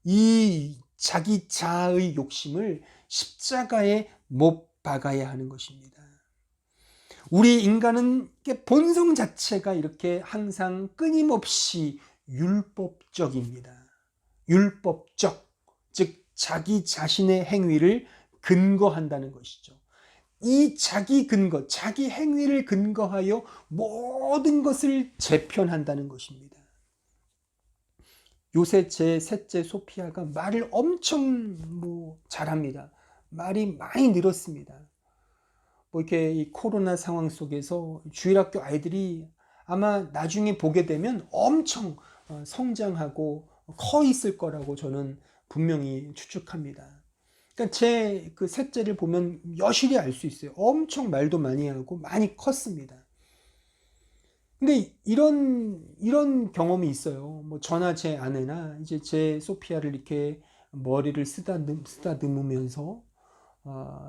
S1: 이 자기 자아의 욕심을 십자가에 못 박아야 하는 것입니다. 우리 인간은 본성 자체가 이렇게 항상 끊임없이 율법적입니다. 율법적, 즉 자기 자신의 행위를 근거한다는 것이죠. 이 자기 근거, 자기 행위를 근거하여 모든 것을 재편한다는 것입니다. 요새 제 셋째 소피아가 말을 엄청 잘합니다. 말이 많이 늘었습니다. 이렇게 이 코로나 상황 속에서 주일학교 아이들이 아마 나중에 보게 되면 엄청 성장하고 커 있을 거라고 저는 분명히 추측합니다. 그러니까 제 그 셋째를 보면 여실히 알 수 있어요. 엄청 말도 많이 하고 많이 컸습니다. 근데 이런 경험이 있어요. 저나 제 아내나 이제 제 소피아를 이렇게 머리를 쓰다듬으면서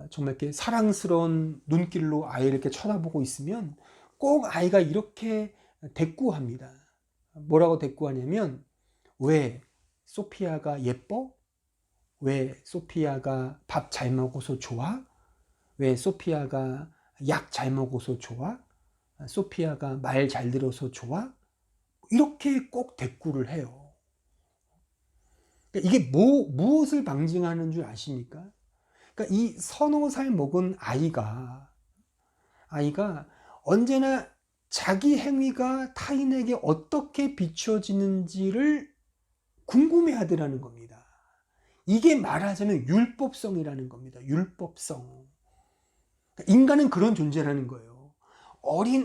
S1: 정말 이렇게 사랑스러운 눈길로 아이를 이렇게 쳐다보고 있으면 꼭 아이가 이렇게 대꾸합니다. 뭐라고 대꾸하냐면, 왜 소피아가 예뻐? 왜 소피아가 밥 잘 먹어서 좋아? 왜 소피아가 약 잘 먹어서 좋아? 소피아가 말 잘 들어서 좋아? 이렇게 꼭 대꾸를 해요. 이게 무엇을 방증하는 줄 아십니까? 그러니까 이 서너 살 먹은 아이가 언제나 자기 행위가 타인에게 어떻게 비춰지는지를 궁금해 하더라는 겁니다. 이게 말하자면 율법성이라는 겁니다. 율법성. 인간은 그런 존재라는 거예요.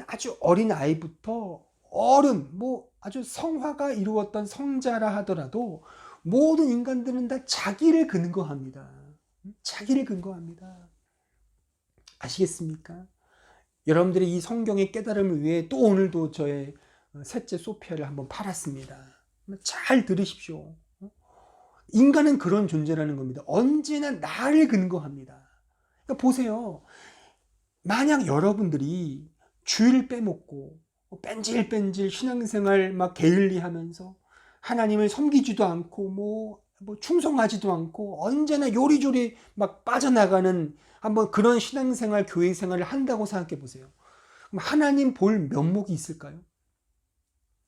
S1: 아주 어린 아이부터 어른, 아주 성화가 이루었던 성자라 하더라도 모든 인간들은 다 자기를 근거합니다. 자기를 근거합니다. 아시겠습니까? 여러분들이 이 성경의 깨달음을 위해 또 오늘도 저의 셋째 소피아를 한번 팔았습니다. 잘 들으십시오. 인간은 그런 존재라는 겁니다. 언제나 나를 근거합니다. 그러니까 보세요. 만약 여러분들이 주일 빼먹고 뺀질뺀질 신앙생활 막 게을리하면서 하나님을 섬기지도 않고 충성하지도 않고 언제나 요리조리 막 빠져나가는 한번 그런 신앙생활, 교회생활을 한다고 생각해 보세요. 그럼 하나님 볼 면목이 있을까요?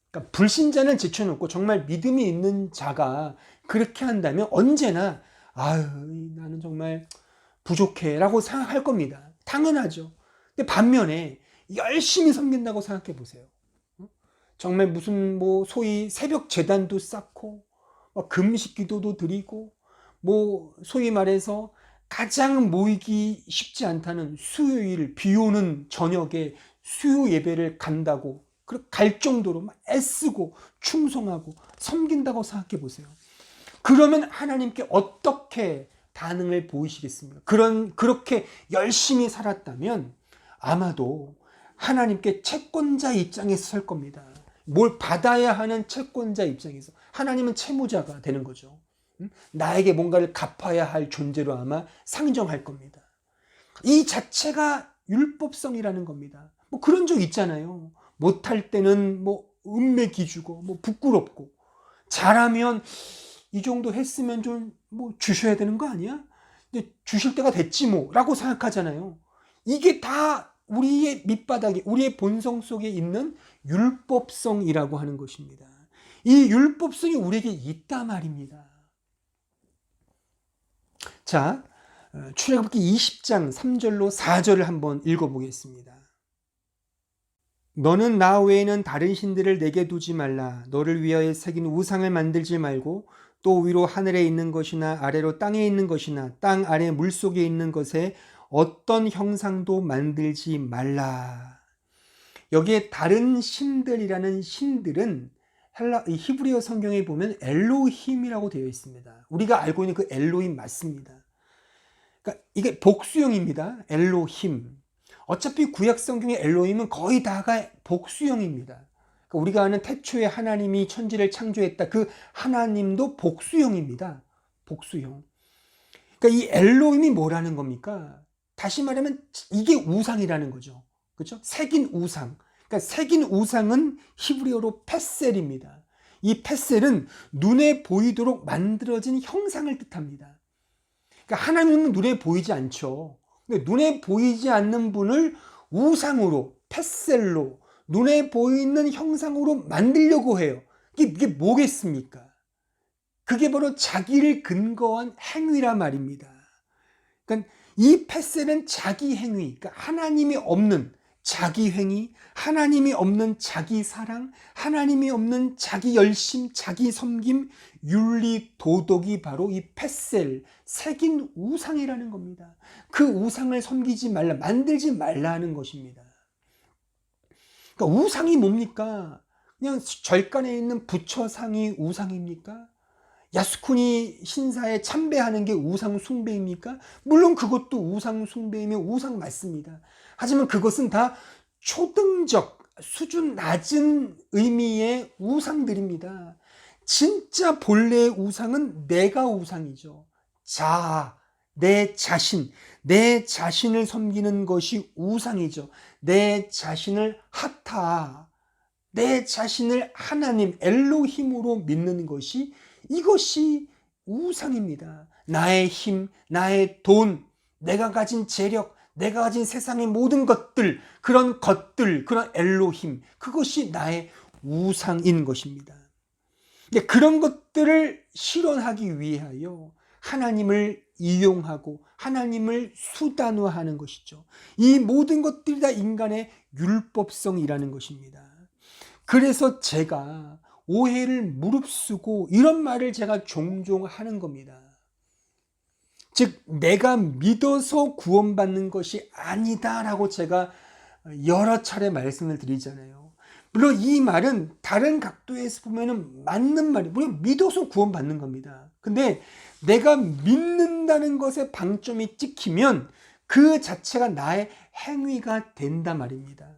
S1: 그러니까 불신자는 제쳐놓고 정말 믿음이 있는 자가 그렇게 한다면 언제나 나는 정말 부족해 라고 생각할 겁니다. 당연하죠. 근데 반면에 열심히 섬긴다고 생각해 보세요. 정말 무슨 소위 새벽 제단도 쌓고 금식 기도도 드리고 소위 말해서 가장 모이기 쉽지 않다는 수요일 비 오는 저녁에 수요 예배를 간다고 갈 정도로 막 애쓰고 충성하고 섬긴다고 생각해 보세요. 그러면 하나님께 어떻게 반응을 보이시겠습니까? 그렇게 열심히 살았다면 아마도 하나님께 채권자 입장에서 설 겁니다. 뭘 받아야 하는 채권자 입장에서. 하나님은 채무자가 되는 거죠. 나에게 뭔가를 갚아야 할 존재로 아마 상정할 겁니다. 이 자체가 율법성이라는 겁니다. 뭐 그런 적 있잖아요. 못할 때는 뭐 은맥이 주고 뭐 부끄럽고, 잘하면 이 정도 했으면 좀 뭐 주셔야 되는 거 아니야? 근데 주실 때가 됐지 뭐 라고 생각하잖아요. 이게 다 우리의 밑바닥에, 우리의 본성 속에 있는 율법성이라고 하는 것입니다. 이 율법성이 우리에게 있다 말입니다. 자, 출애굽기 20장 3절로 4절을 한번 읽어보겠습니다. 너는 나 외에는 다른 신들을 내게 두지 말라. 너를 위하여 새긴 우상을 만들지 말고 또 위로 하늘에 있는 것이나 아래로 땅에 있는 것이나 땅 아래 물속에 있는 것에 어떤 형상도 만들지 말라. 여기에 다른 신들이라는 신들은 히브리어 성경에 보면 엘로힘이라고 되어 있습니다. 우리가 알고 있는 그 엘로힘 맞습니다. 그러니까 이게 복수형입니다. 엘로힘. 어차피 구약 성경의 엘로힘은 거의 다가 복수형입니다. 그러니까 우리가 아는 태초에 하나님이 천지를 창조했다. 그 하나님도 복수형입니다. 복수형. 그러니까 이 엘로힘이 뭐라는 겁니까? 다시 말하면 이게 우상이라는 거죠. 그렇죠? 새긴 우상. 그러니까 새긴 우상은 히브리어로 페셀입니다. 이 페셀은 눈에 보이도록 만들어진 형상을 뜻합니다. 그러니까 하나님은 눈에 보이지 않죠. 눈에 보이지 않는 분을 우상으로, 페셀로, 눈에 보이는 형상으로 만들려고 해요. 이게 뭐겠습니까? 그게 바로 자기를 근거한 행위란 말입니다. 그러니까 이 페셀은 자기 행위, 그러니까 하나님이 없는 자기 행위, 하나님이 없는 자기 사랑, 하나님이 없는 자기 열심, 자기 섬김, 윤리, 도덕이 바로 이 페셀, 새긴 우상이라는 겁니다. 그 우상을 섬기지 말라, 만들지 말라는 것입니다. 그러니까 우상이 뭡니까? 그냥 절간에 있는 부처상이 우상입니까? 야스쿠니 신사에 참배하는 게 우상 숭배입니까? 물론 그것도 우상 숭배이며 우상 맞습니다. 하지만 그것은 다 초등적, 수준 낮은 의미의 우상들입니다. 진짜 본래의 우상은 내가 우상이죠. 자아, 내 자신, 내 자신을 섬기는 것이 우상이죠. 내 자신을 하타, 내 자신을 하나님 엘로힘으로 믿는 것이, 이것이 우상입니다. 나의 힘, 나의 돈, 내가 가진 재력, 내가 가진 세상의 모든 것들, 그런 엘로힘, 그것이 나의 우상인 것입니다. 근데 그런 것들을 실현하기 위하여 하나님을 이용하고 하나님을 수단화하는 것이죠. 이 모든 것들이 다 인간의 율법성이라는 것입니다. 그래서 제가 오해를 무릅쓰고 이런 말을 제가 종종 하는 겁니다. 즉 내가 믿어서 구원받는 것이 아니다라고 제가 여러 차례 말씀을 드리잖아요. 물론 이 말은 다른 각도에서 보면 맞는 말이에요. 물론 믿어서 구원받는 겁니다. 근데 내가 믿는다는 것에 방점이 찍히면 그 자체가 나의 행위가 된다 말입니다.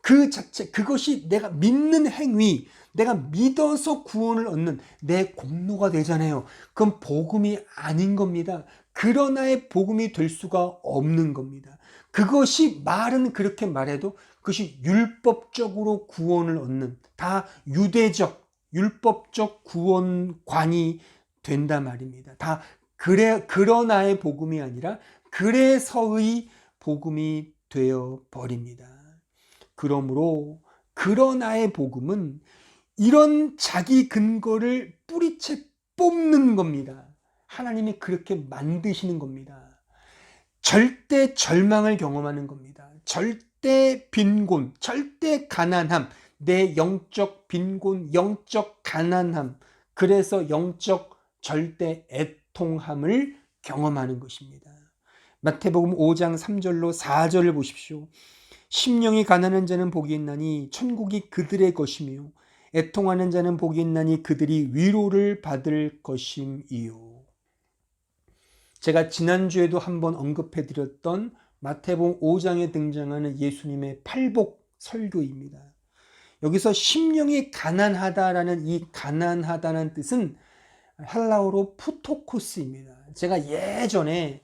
S1: 그 자체, 그것이 내가 믿는 행위, 내가 믿어서 구원을 얻는 내 공로가 되잖아요. 그건 복음이 아닌 겁니다. 그러나의 복음이 될 수가 없는 겁니다. 그것이 말은 그렇게 말해도 그것이 율법적으로 구원을 얻는, 다 유대적, 율법적 구원관이 된다 말입니다. 다 그러나의 복음이 아니라 그래서의 복음이 되어 버립니다. 그러므로 그러나의 복음은 이런 자기 근거를 뿌리채 뽑는 겁니다. 하나님이 그렇게 만드시는 겁니다. 절대 절망을 경험하는 겁니다. 절대 빈곤, 절대 가난함, 내 영적 빈곤, 영적 가난함, 그래서 영적 절대 애통함을 경험하는 것입니다. 마태복음 5장 3절로 4절을 보십시오. 심령이 가난한 자는 복이 있나니 천국이 그들의 것이며 애통하는 자는 복이 있나니 그들이 위로를 받을 것임이요. 제가 지난주에도 한번 언급해 드렸던 마태복음 5장에 등장하는 예수님의 팔복 설교입니다. 여기서 심령이 가난하다라는 이 가난하다는 뜻은 헬라어로 푸토코스입니다. 제가 예전에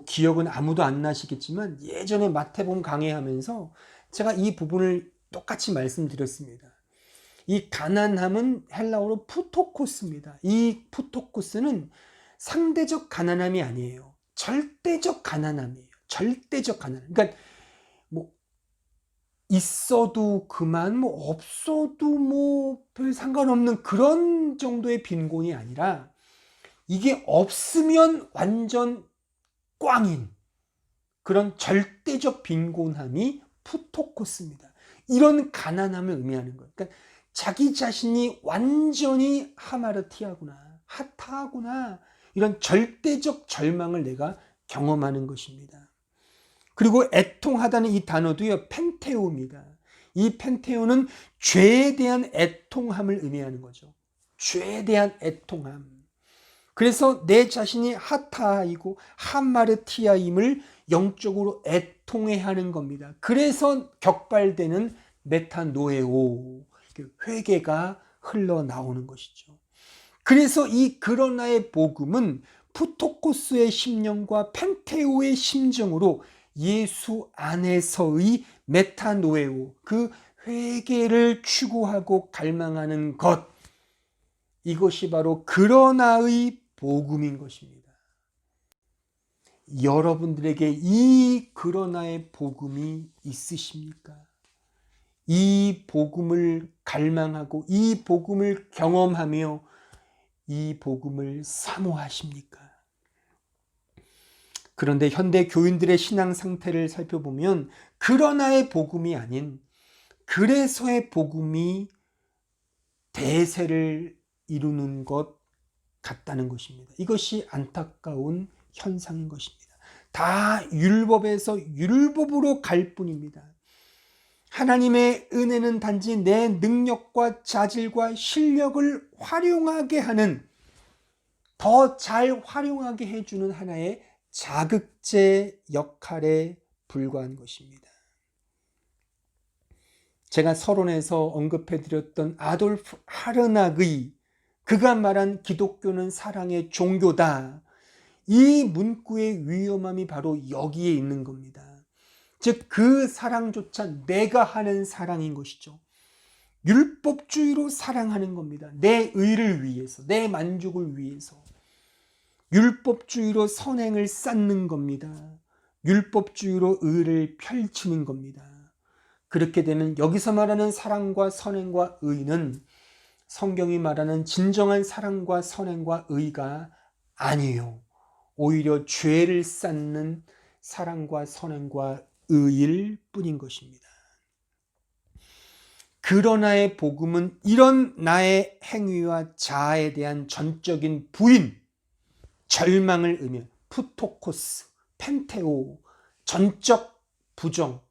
S1: 기억은 아무도 안 나시겠지만 예전에 마태복음 강의하면서 제가 이 부분을 똑같이 말씀드렸습니다. 이 가난함은 헬라어로 푸토코스입니다. 이 푸토코스는 상대적 가난함이 아니에요. 절대적 가난함이에요. 절대적 가난함. 그러니까 있어도 그만, 없어도 별 상관없는 그런 정도의 빈곤이 아니라 이게 없으면 완전 꽝인 그런 절대적 빈곤함이 푸토코스입니다. 이런 가난함을 의미하는 거예요. 그러니까 자기 자신이 완전히 하마르티하구나, 하타하구나, 이런 절대적 절망을 내가 경험하는 것입니다. 그리고 애통하다는 이 단어도요, 펜테오입니다. 이 펜테오는 죄에 대한 애통함을 의미하는 거죠. 죄에 대한 애통함. 그래서 내 자신이 하타이고 하마르티아임을 영적으로 애통해 하는 겁니다. 그래서 격발되는 메타노에오, 회개가 흘러나오는 것이죠. 그래서 이 그러나의 복음은 푸토코스의 심령과 펜테오의 심정으로 예수 안에서의 메타노에오, 그 회개를 추구하고 갈망하는 것, 이것이 바로 그러나의 복음인 것입니다. 여러분들에게 이 그러나의 복음이 있으십니까? 이 복음을 갈망하고 이 복음을 경험하며 이 복음을 사모하십니까? 그런데 현대 교인들의 신앙 상태를 살펴보면 그러나의 복음이 아닌 그래서의 복음이 대세를 이루는 것 같다는 것입니다. 이것이 안타까운 현상인 것입니다. 다 율법에서 율법으로 갈 뿐입니다. 하나님의 은혜는 단지 내 능력과 자질과 실력을 활용하게 하는, 더 잘 활용하게 해주는 하나의 자극제 역할에 불과한 것입니다. 제가 서론에서 언급해드렸던 아돌프 하르낙의 그가 말한 기독교는 사랑의 종교다, 이 문구의 위험함이 바로 여기에 있는 겁니다. 즉 그 사랑조차 내가 하는 사랑인 것이죠. 율법주의로 사랑하는 겁니다. 내 의를 위해서, 내 만족을 위해서 율법주의로 선행을 쌓는 겁니다. 율법주의로 의를 펼치는 겁니다. 그렇게 되면 여기서 말하는 사랑과 선행과 의는 성경이 말하는 진정한 사랑과 선행과 의가 아니에요. 오히려 죄를 쌓는 사랑과 선행과 의일 뿐인 것입니다. 그러나의 복음은 이런 나의 행위와 자아에 대한 전적인 부인, 절망을 의미하는 푸토코스, 펜테오, 전적 부정,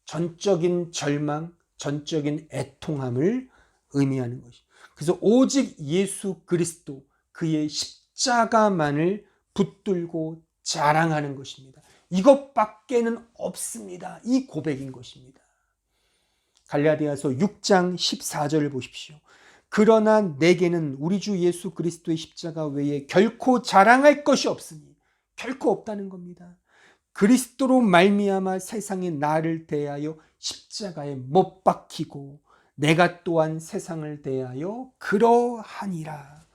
S1: 전적인 절망, 전적인 애통함을 의미하는 것이죠. 그래서 오직 예수 그리스도, 그의 십자가만을 붙들고 자랑하는 것입니다. 이것밖에는 없습니다. 이 고백인 것입니다. 갈라디아서 6장 14절을 보십시오. 그러나 내게는 우리 주 예수 그리스도의 십자가 외에 결코 자랑할 것이 없으니, 결코 없다는 겁니다. 그리스도로 말미암아 세상이 나를 대하여 십자가에 못 박히고 내가 또한 세상을 대하여 그러하니라.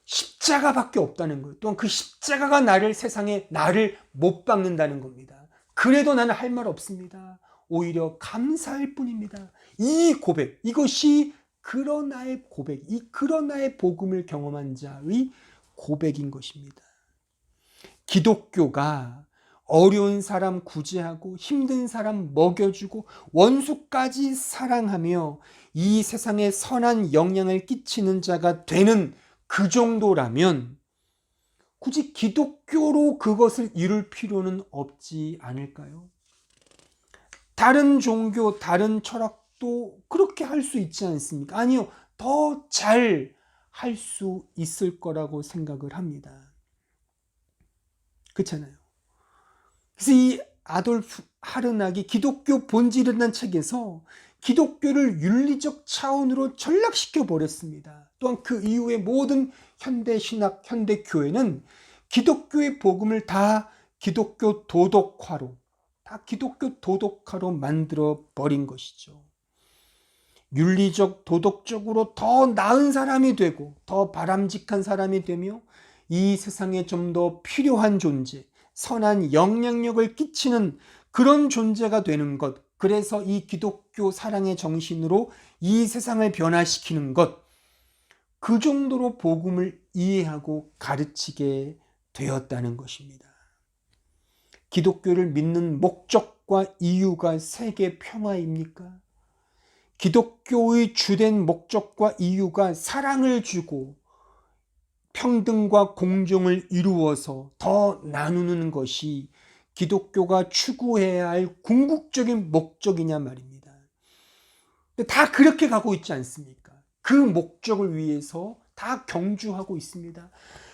S1: 십자가밖에 없다는 거예요. 또한 그 십자가가 세상에 나를 못 박는다는 겁니다. 그래도 나는 할 말 없습니다. 오히려 감사할 뿐입니다. 이 고백, 이것이 그러나의 고백, 이 그러나의 복음을 경험한 자의 고백인 것입니다. 기독교가 어려운 사람 구제하고 힘든 사람 먹여주고 원수까지 사랑하며 이 세상에 선한 영향을 끼치는 자가 되는 그 정도라면 굳이 기독교로 그것을 이룰 필요는 없지 않을까요? 다른 종교, 다른 철학도 그렇게 할 수 있지 않습니까? 아니요, 더 잘 할 수 있을 거라고 생각을 합니다. 그렇잖아요. 그래서 이 아돌프 하르낙이 기독교 본질이라는 책에서 기독교를 윤리적 차원으로 전락시켜 버렸습니다. 또한 그 이후의 모든 현대 신학, 현대 교회는 기독교의 복음을 다 기독교 도덕화로 만들어 버린 것이죠. 윤리적, 도덕적으로 더 나은 사람이 되고 더 바람직한 사람이 되며 이 세상에 좀 더 필요한 존재, 선한 영향력을 끼치는 그런 존재가 되는 것, 그래서 이 기독교 사랑의 정신으로 이 세상을 변화시키는 것, 그 정도로 복음을 이해하고 가르치게 되었다는 것입니다. 기독교를 믿는 목적과 이유가 세계 평화입니까? 기독교의 주된 목적과 이유가 사랑을 주고 평등과 공정을 이루어서 더 나누는 것이 기독교가 추구해야 할 궁극적인 목적이냐 말입니다. 다 그렇게 가고 있지 않습니까? 그 목적을 위해서 다 경주하고 있습니다.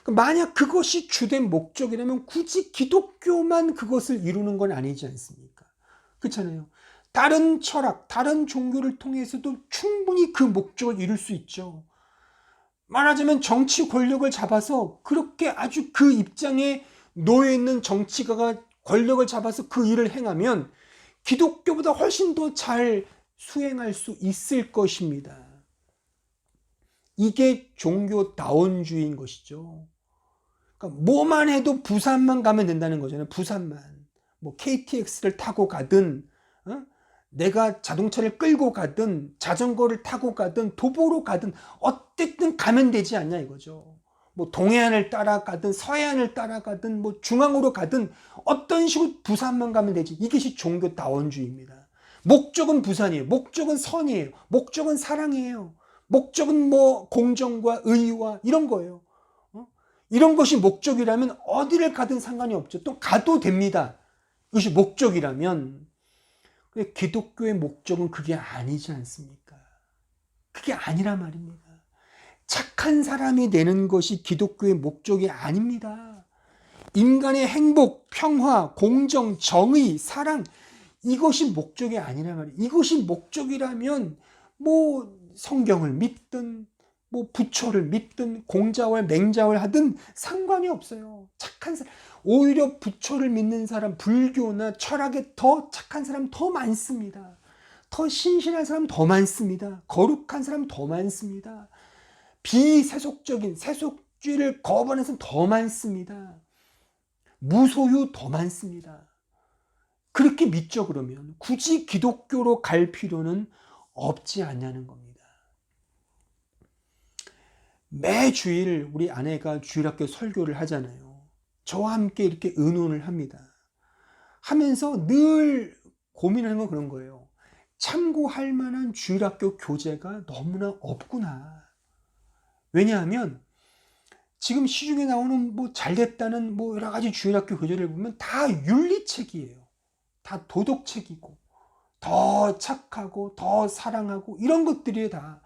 S1: 만약 그것이 주된 목적이라면 굳이 기독교만 그것을 이루는 건 아니지 않습니까? 그렇잖아요. 다른 철학, 다른 종교를 통해서도 충분히 그 목적을 이룰 수 있죠. 말하자면 정치 권력을 잡아서 그렇게 아주 그 입장에 놓여 있는 정치가가 권력을 잡아서 그 일을 행하면 기독교보다 훨씬 더 잘 수행할 수 있을 것입니다. 이게 종교다원주의인 것이죠. 그러니까 뭐만 해도 부산만 가면 된다는 거잖아요. 부산만. 뭐 KTX를 타고 가든, 내가 자동차를 끌고 가든, 자전거를 타고 가든, 도보로 가든, 어쨌든 가면 되지 않냐 이거죠. 뭐 동해안을 따라가든, 서해안을 따라가든, 뭐 중앙으로 가든, 어떤 식으로 부산만 가면 되지. 이것이 종교다원주의입니다. 목적은 부산이에요. 목적은 선이에요. 목적은 사랑이에요. 목적은 뭐 공정과 의와 이런 거예요. 이런 것이 목적이라면 어디를 가든 상관이 없죠. 또 가도 됩니다. 이것이 목적이라면. 기독교의 목적은 그게 아니지 않습니까? 그게 아니란 말입니다. 착한 사람이 되는 것이 기독교의 목적이 아닙니다. 인간의 행복, 평화, 공정, 정의, 사랑, 이것이 목적이 아니란 말이에요. 이것이 목적이라면 뭐 성경을 믿든 뭐 부처를 믿든 공자월 맹자월 하든 상관이 없어요. 착한 사람, 오히려 부처를 믿는 사람, 불교나 철학에 더 착한 사람 더 많습니다. 더 신실한 사람 더 많습니다. 거룩한 사람 더 많습니다. 비세속적인 세속주의를 거부하는 사람 더 많습니다. 무소유 더 많습니다. 그렇게 믿죠. 그러면 굳이 기독교로 갈 필요는 없지 않냐는 겁니다. 매주일 우리 아내가 주일학교 설교를 하잖아요. 저와 함께 이렇게 의논을 합니다. 하면서 늘 고민하는 건 그런 거예요. 참고할 만한 주일학교 교재가 너무나 없구나. 왜냐하면 지금 시중에 나오는 뭐 잘됐다는 뭐 여러 가지 주일학교 교재를 보면 다 윤리책이에요. 다 도덕책이고 더 착하고 더 사랑하고 이런 것들이 다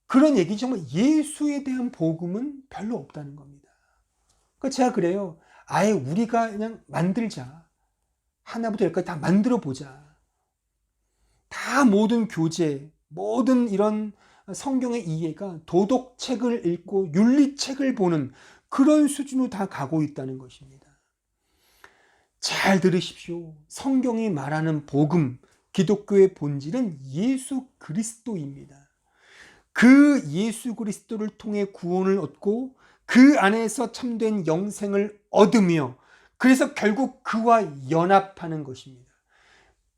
S1: 그런 얘기. 정말 예수에 대한 복음은 별로 없다는 겁니다. 그러니까 제가 그래요. 아예 우리가 그냥 만들자. 하나부터 열까지 다 만들어 보자. 다 모든 교재, 모든 이런 성경의 이해가 도덕책을 읽고 윤리책을 보는 그런 수준으로 다 가고 있다는 것입니다. 잘 들으십시오. 성경이 말하는 복음, 기독교의 본질은 예수 그리스도입니다. 그 예수 그리스도를 통해 구원을 얻고 그 안에서 참된 영생을 얻으며 그래서 결국 그와 연합하는 것입니다.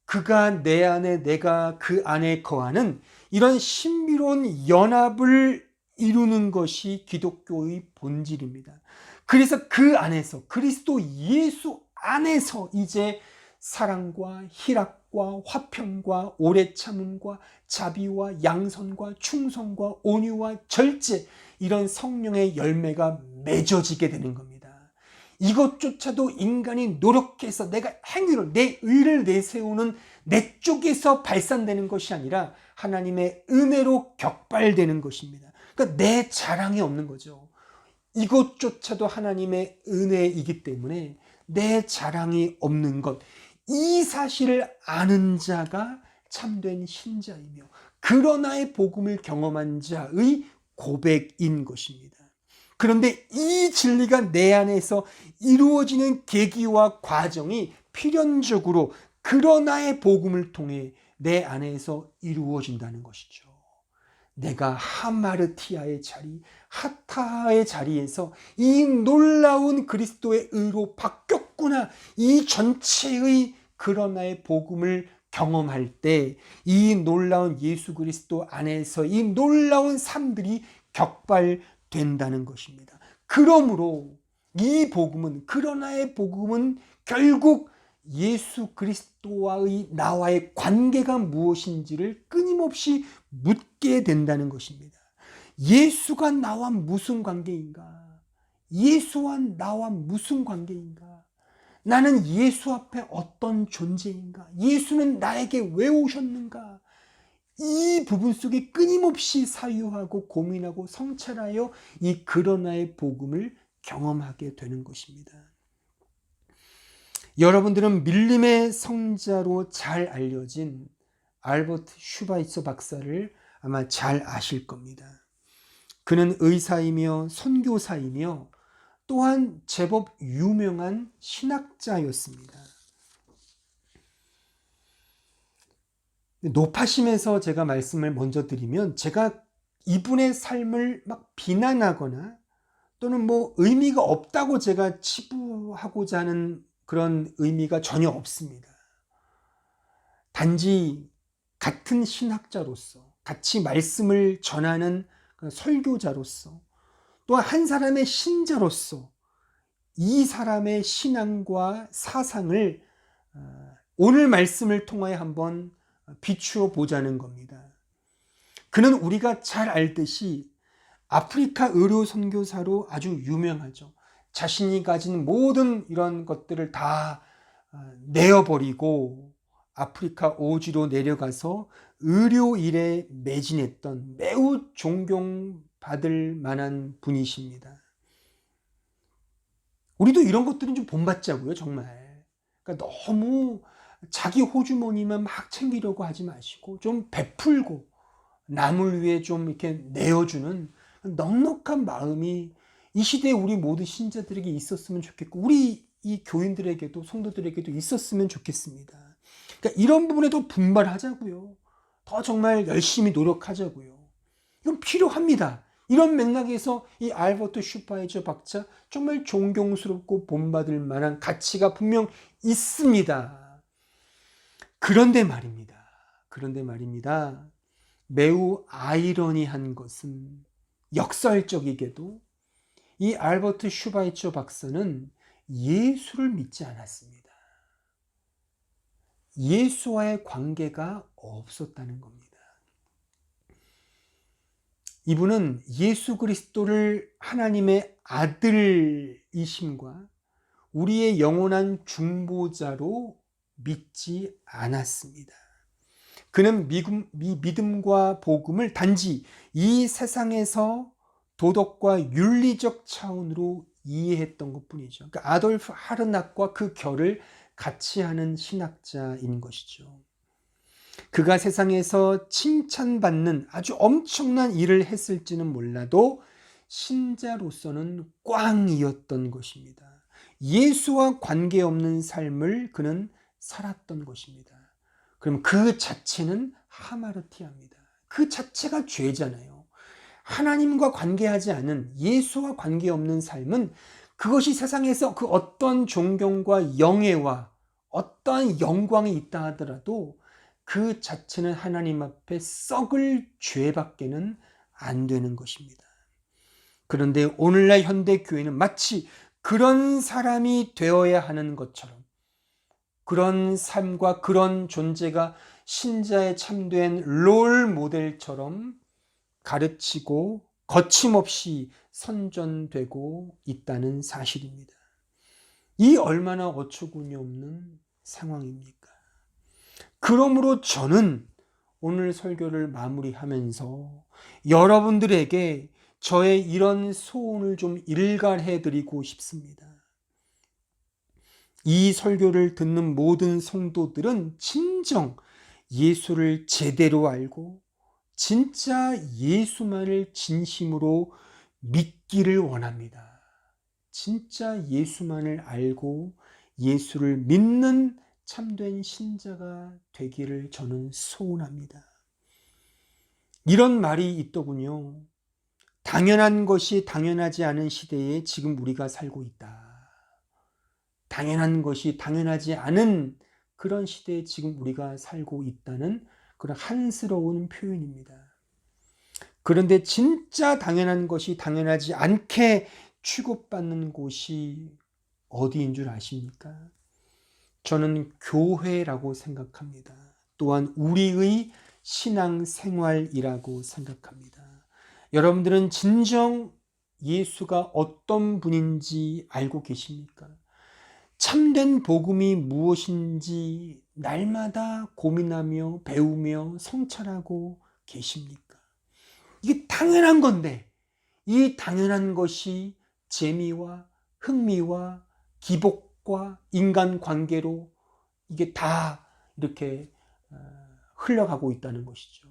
S1: 그가 내 안에 내가 그 안에 거하는 이런 신비로운 연합을 이루는 것이 기독교의 본질입니다. 그래서 그 안에서 그리스도 예수 안에서 이제 사랑과 희락, 능력과 화평과 오래 참음과 자비와 양선과 충성과 온유와 절제, 이런 성령의 열매가 맺어지게 되는 겁니다. 이것조차도 인간이 노력해서 내가 행위를, 내 의를 내세우는 내 쪽에서 발산되는 것이 아니라 하나님의 은혜로 격발되는 것입니다. 그러니까 내 자랑이 없는 거죠. 이것조차도 하나님의 은혜이기 때문에 내 자랑이 없는 것, 이 사실을 아는 자가 참된 신자이며 그러나의 복음을 경험한 자의 고백인 것입니다. 그런데 이 진리가 내 안에서 이루어지는 계기와 과정이 필연적으로 그러나의 복음을 통해 내 안에서 이루어진다는 것이죠. 내가 하마르티아의 자리, 하타의 자리에서 이 놀라운 그리스도의 의로 바뀌었구나, 이 전체의 그러나의 복음을 경험할 때 이 놀라운 예수 그리스도 안에서 이 놀라운 삶들이 격발된다는 것입니다. 그러므로 이 복음은, 그러나의 복음은 결국 예수 그리스도와의 나와의 관계가 무엇인지를 끊임없이 묻게 된다는 것입니다. 예수가 나와 무슨 관계인가? 예수와 나와 무슨 관계인가? 나는 예수 앞에 어떤 존재인가? 예수는 나에게 왜 오셨는가? 이 부분 속에 끊임없이 사유하고 고민하고 성찰하여 이 그러나의 복음을 경험하게 되는 것입니다. 여러분들은 밀림의 성자로 잘 알려진 알버트 슈바이처 박사를 아마 잘 아실 겁니다. 그는 의사이며 선교사이며 또한 제법 유명한 신학자였습니다. 노파심에서 제가 말씀을 먼저 드리면, 제가 이분의 삶을 막 비난하거나 또는 의미가 없다고 제가 치부하고자 하는 그런 의미가 전혀 없습니다. 단지 같은 신학자로서, 같이 말씀을 전하는 설교자로서, 또 한 사람의 신자로서 이 사람의 신앙과 사상을 오늘 말씀을 통하여 한번 비추어 보자는 겁니다. 그는 우리가 잘 알듯이 아프리카 의료 선교사로 아주 유명하죠. 자신이 가진 모든 이런 것들을 다 내어버리고 아프리카 오지로 내려가서 의료 일에 매진했던 매우 존경받을 만한 분이십니다. 우리도 이런 것들은 좀 본받자고요, 정말. 그러니까 너무 자기 호주머니만 막 챙기려고 하지 마시고 좀 베풀고 남을 위해 좀 이렇게 내어주는 넉넉한 마음이 이 시대에 우리 모든 신자들에게 있었으면 좋겠고, 우리 이 교인들에게도, 성도들에게도 있었으면 좋겠습니다. 그러니까 이런 부분에도 분발하자고요. 더 정말 열심히 노력하자고요. 이건 필요합니다. 이런 맥락에서 이 알버트 슈바이처 박사 정말 존경스럽고 본받을 만한 가치가 분명 있습니다. 그런데 말입니다. 매우 아이러니한 것은 역설적이게도 이 알버트 슈바이처 박사는 예수를 믿지 않았습니다. 예수와의 관계가 없었다는 겁니다. 이분은 예수 그리스도를 하나님의 아들이심과 우리의 영원한 중보자로 믿지 않았습니다. 그는 믿음과 복음을 단지 이 세상에서 도덕과 윤리적 차원으로 이해했던 것뿐이죠. 그러니까 아돌프 하르낙과 그 결을 같이 하는 신학자인 것이죠. 그가 세상에서 칭찬받는 아주 엄청난 일을 했을지는 몰라도 신자로서는 꽝이었던 것입니다. 예수와 관계없는 삶을 그는 살았던 것입니다. 그럼 그 자체는 하마르티아입니다. 그 자체가 죄잖아요. 하나님과 관계하지 않은, 예수와 관계없는 삶은 그것이 세상에서 그 어떤 존경과 영예와 어떠한 영광이 있다 하더라도 그 자체는 하나님 앞에 썩을 죄밖에는 안 되는 것입니다. 그런데 오늘날 현대 교회는 마치 그런 사람이 되어야 하는 것처럼, 그런 삶과 그런 존재가 신자의 참된 롤 모델처럼 가르치고 거침없이 선전되고 있다는 사실입니다. 이 얼마나 어처구니 없는 상황입니까? 그러므로 저는 오늘 설교를 마무리하면서 여러분들에게 저의 이런 소원을 좀 일갈해 드리고 싶습니다. 이 설교를 듣는 모든 성도들은 진정 예수를 제대로 알고 진짜 예수만을 진심으로 믿기를 원합니다. 진짜 예수만을 알고 예수를 믿는 참된 신자가 되기를 저는 소원합니다. 이런 말이 있더군요. 당연한 것이 당연하지 않은 시대에 지금 우리가 살고 있다. 당연한 것이 당연하지 않은 그런 시대에 지금 우리가 살고 있다는 그런 한스러운 표현입니다. 그런데 진짜 당연한 것이 당연하지 않게 취급받는 곳이 어디인 줄 아십니까? 저는 교회라고 생각합니다. 또한 우리의 신앙생활이라고 생각합니다. 여러분들은 진정 예수가 어떤 분인지 알고 계십니까? 참된 복음이 무엇인지 날마다 고민하며 배우며 성찰하고 계십니까? 이게 당연한 건데 이 당연한 것이 재미와 흥미와 기복과 인간관계로 이게 다 이렇게 흘러가고 있다는 것이죠.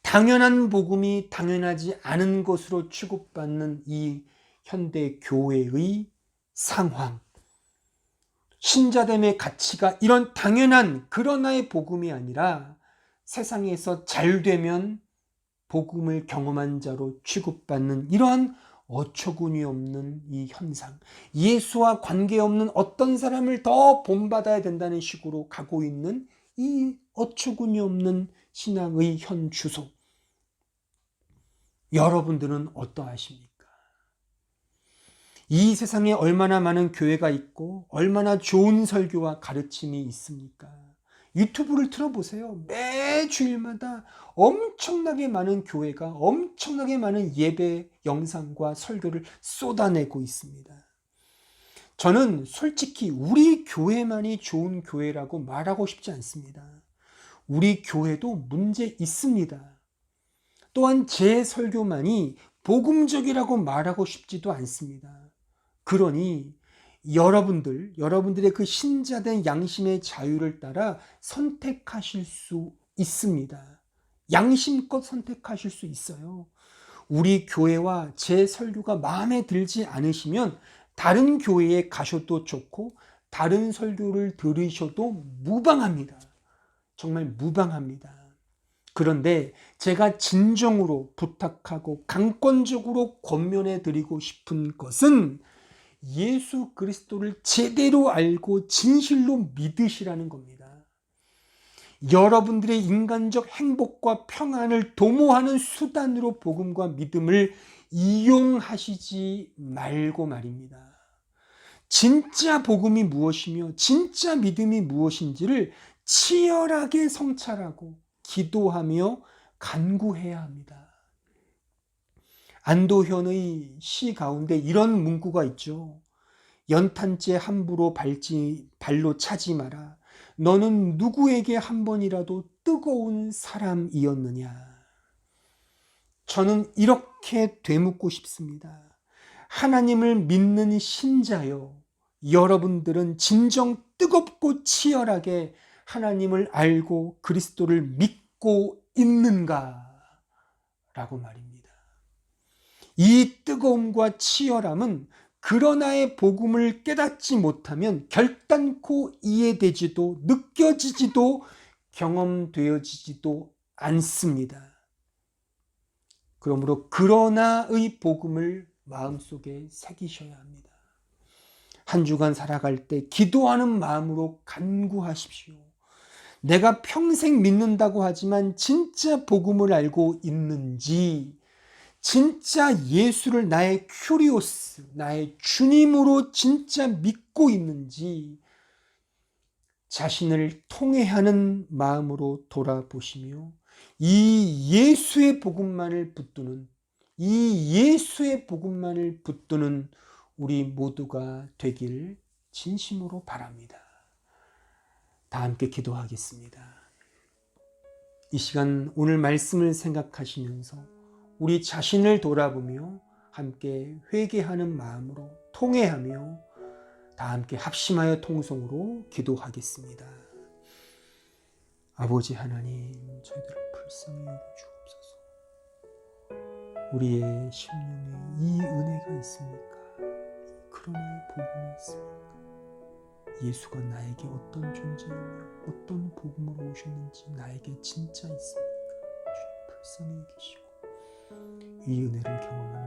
S1: 당연한 복음이 당연하지 않은 것으로 취급받는 이 현대 교회의 상황, 신자됨의 가치가 이런 당연한 그러나의 복음이 아니라 세상에서 잘되면 복음을 경험한 자로 취급받는 이러한 어처구니 없는 이 현상, 예수와 관계없는 어떤 사람을 더 본받아야 된다는 식으로 가고 있는 이 어처구니 없는 신앙의 현 주소, 여러분들은 어떠하십니까? 이 세상에 얼마나 많은 교회가 있고 얼마나 좋은 설교와 가르침이 있습니까? 유튜브를 틀어보세요. 매 주일마다 엄청나게 많은 교회가 엄청나게 많은 예배 영상과 설교를 쏟아내고 있습니다. 저는 솔직히 우리 교회만이 좋은 교회라고 말하고 싶지 않습니다. 우리 교회도 문제 있습니다. 또한 제 설교만이 복음적이라고 말하고 싶지도 않습니다. 그러니 여러분들의 그 신자된 양심의 자유를 따라 선택하실 수 있습니다. 양심껏 선택하실 수 있어요. 우리 교회와 제 설교가 마음에 들지 않으시면 다른 교회에 가셔도 좋고 다른 설교를 들으셔도 무방합니다. 정말 무방합니다. 그런데 제가 진정으로 부탁하고 강권적으로 권면해 드리고 싶은 것은 예수 그리스도를 제대로 알고 진실로 믿으시라는 겁니다. 여러분들의 인간적 행복과 평안을 도모하는 수단으로 복음과 믿음을 이용하시지 말고 말입니다. 진짜 복음이 무엇이며 진짜 믿음이 무엇인지를 치열하게 성찰하고 기도하며 간구해야 합니다. 안도현의 시 가운데 이런 문구가 있죠. 연탄재 함부로 발로 차지 마라. 너는 누구에게 한 번이라도 뜨거운 사람이었느냐. 저는 이렇게 되묻고 싶습니다. 하나님을 믿는 신자여, 여러분들은 진정 뜨겁고 치열하게 하나님을 알고 그리스도를 믿고 있는가? 라고 말입니다. 이 뜨거움과 치열함은 그러나의 복음을 깨닫지 못하면 결단코 이해되지도 느껴지지도 경험되어지지도 않습니다. 그러므로 그러나의 복음을 마음속에 새기셔야 합니다. 한 주간 살아갈 때 기도하는 마음으로 간구하십시오. 내가 평생 믿는다고 하지만 진짜 복음을 알고 있는지, 진짜 예수를 나의 큐리오스, 나의 주님으로 진짜 믿고 있는지, 자신을 통회하는 마음으로 돌아보시며 이 예수의 복음만을 붙드는 우리 모두가 되길 진심으로 바랍니다. 다 함께 기도하겠습니다. 이 시간 오늘 말씀을 생각하시면서 우리 자신을 돌아보며 함께 회개하는 마음으로 통회하며 다 함께 합심하여 통성으로 기도하겠습니다. 아버지 하나님, 저희들을 불쌍히 여겨주옵소서. 우리의 심령에 이 은혜가 있습니까? 그러나의 복음이 있습니까? 예수가 나에게 어떤 존재이며 어떤 복음으로 오셨는지 나에게 진짜 있습니까? 주님 불쌍히 여기시고 이 은혜를 경험하는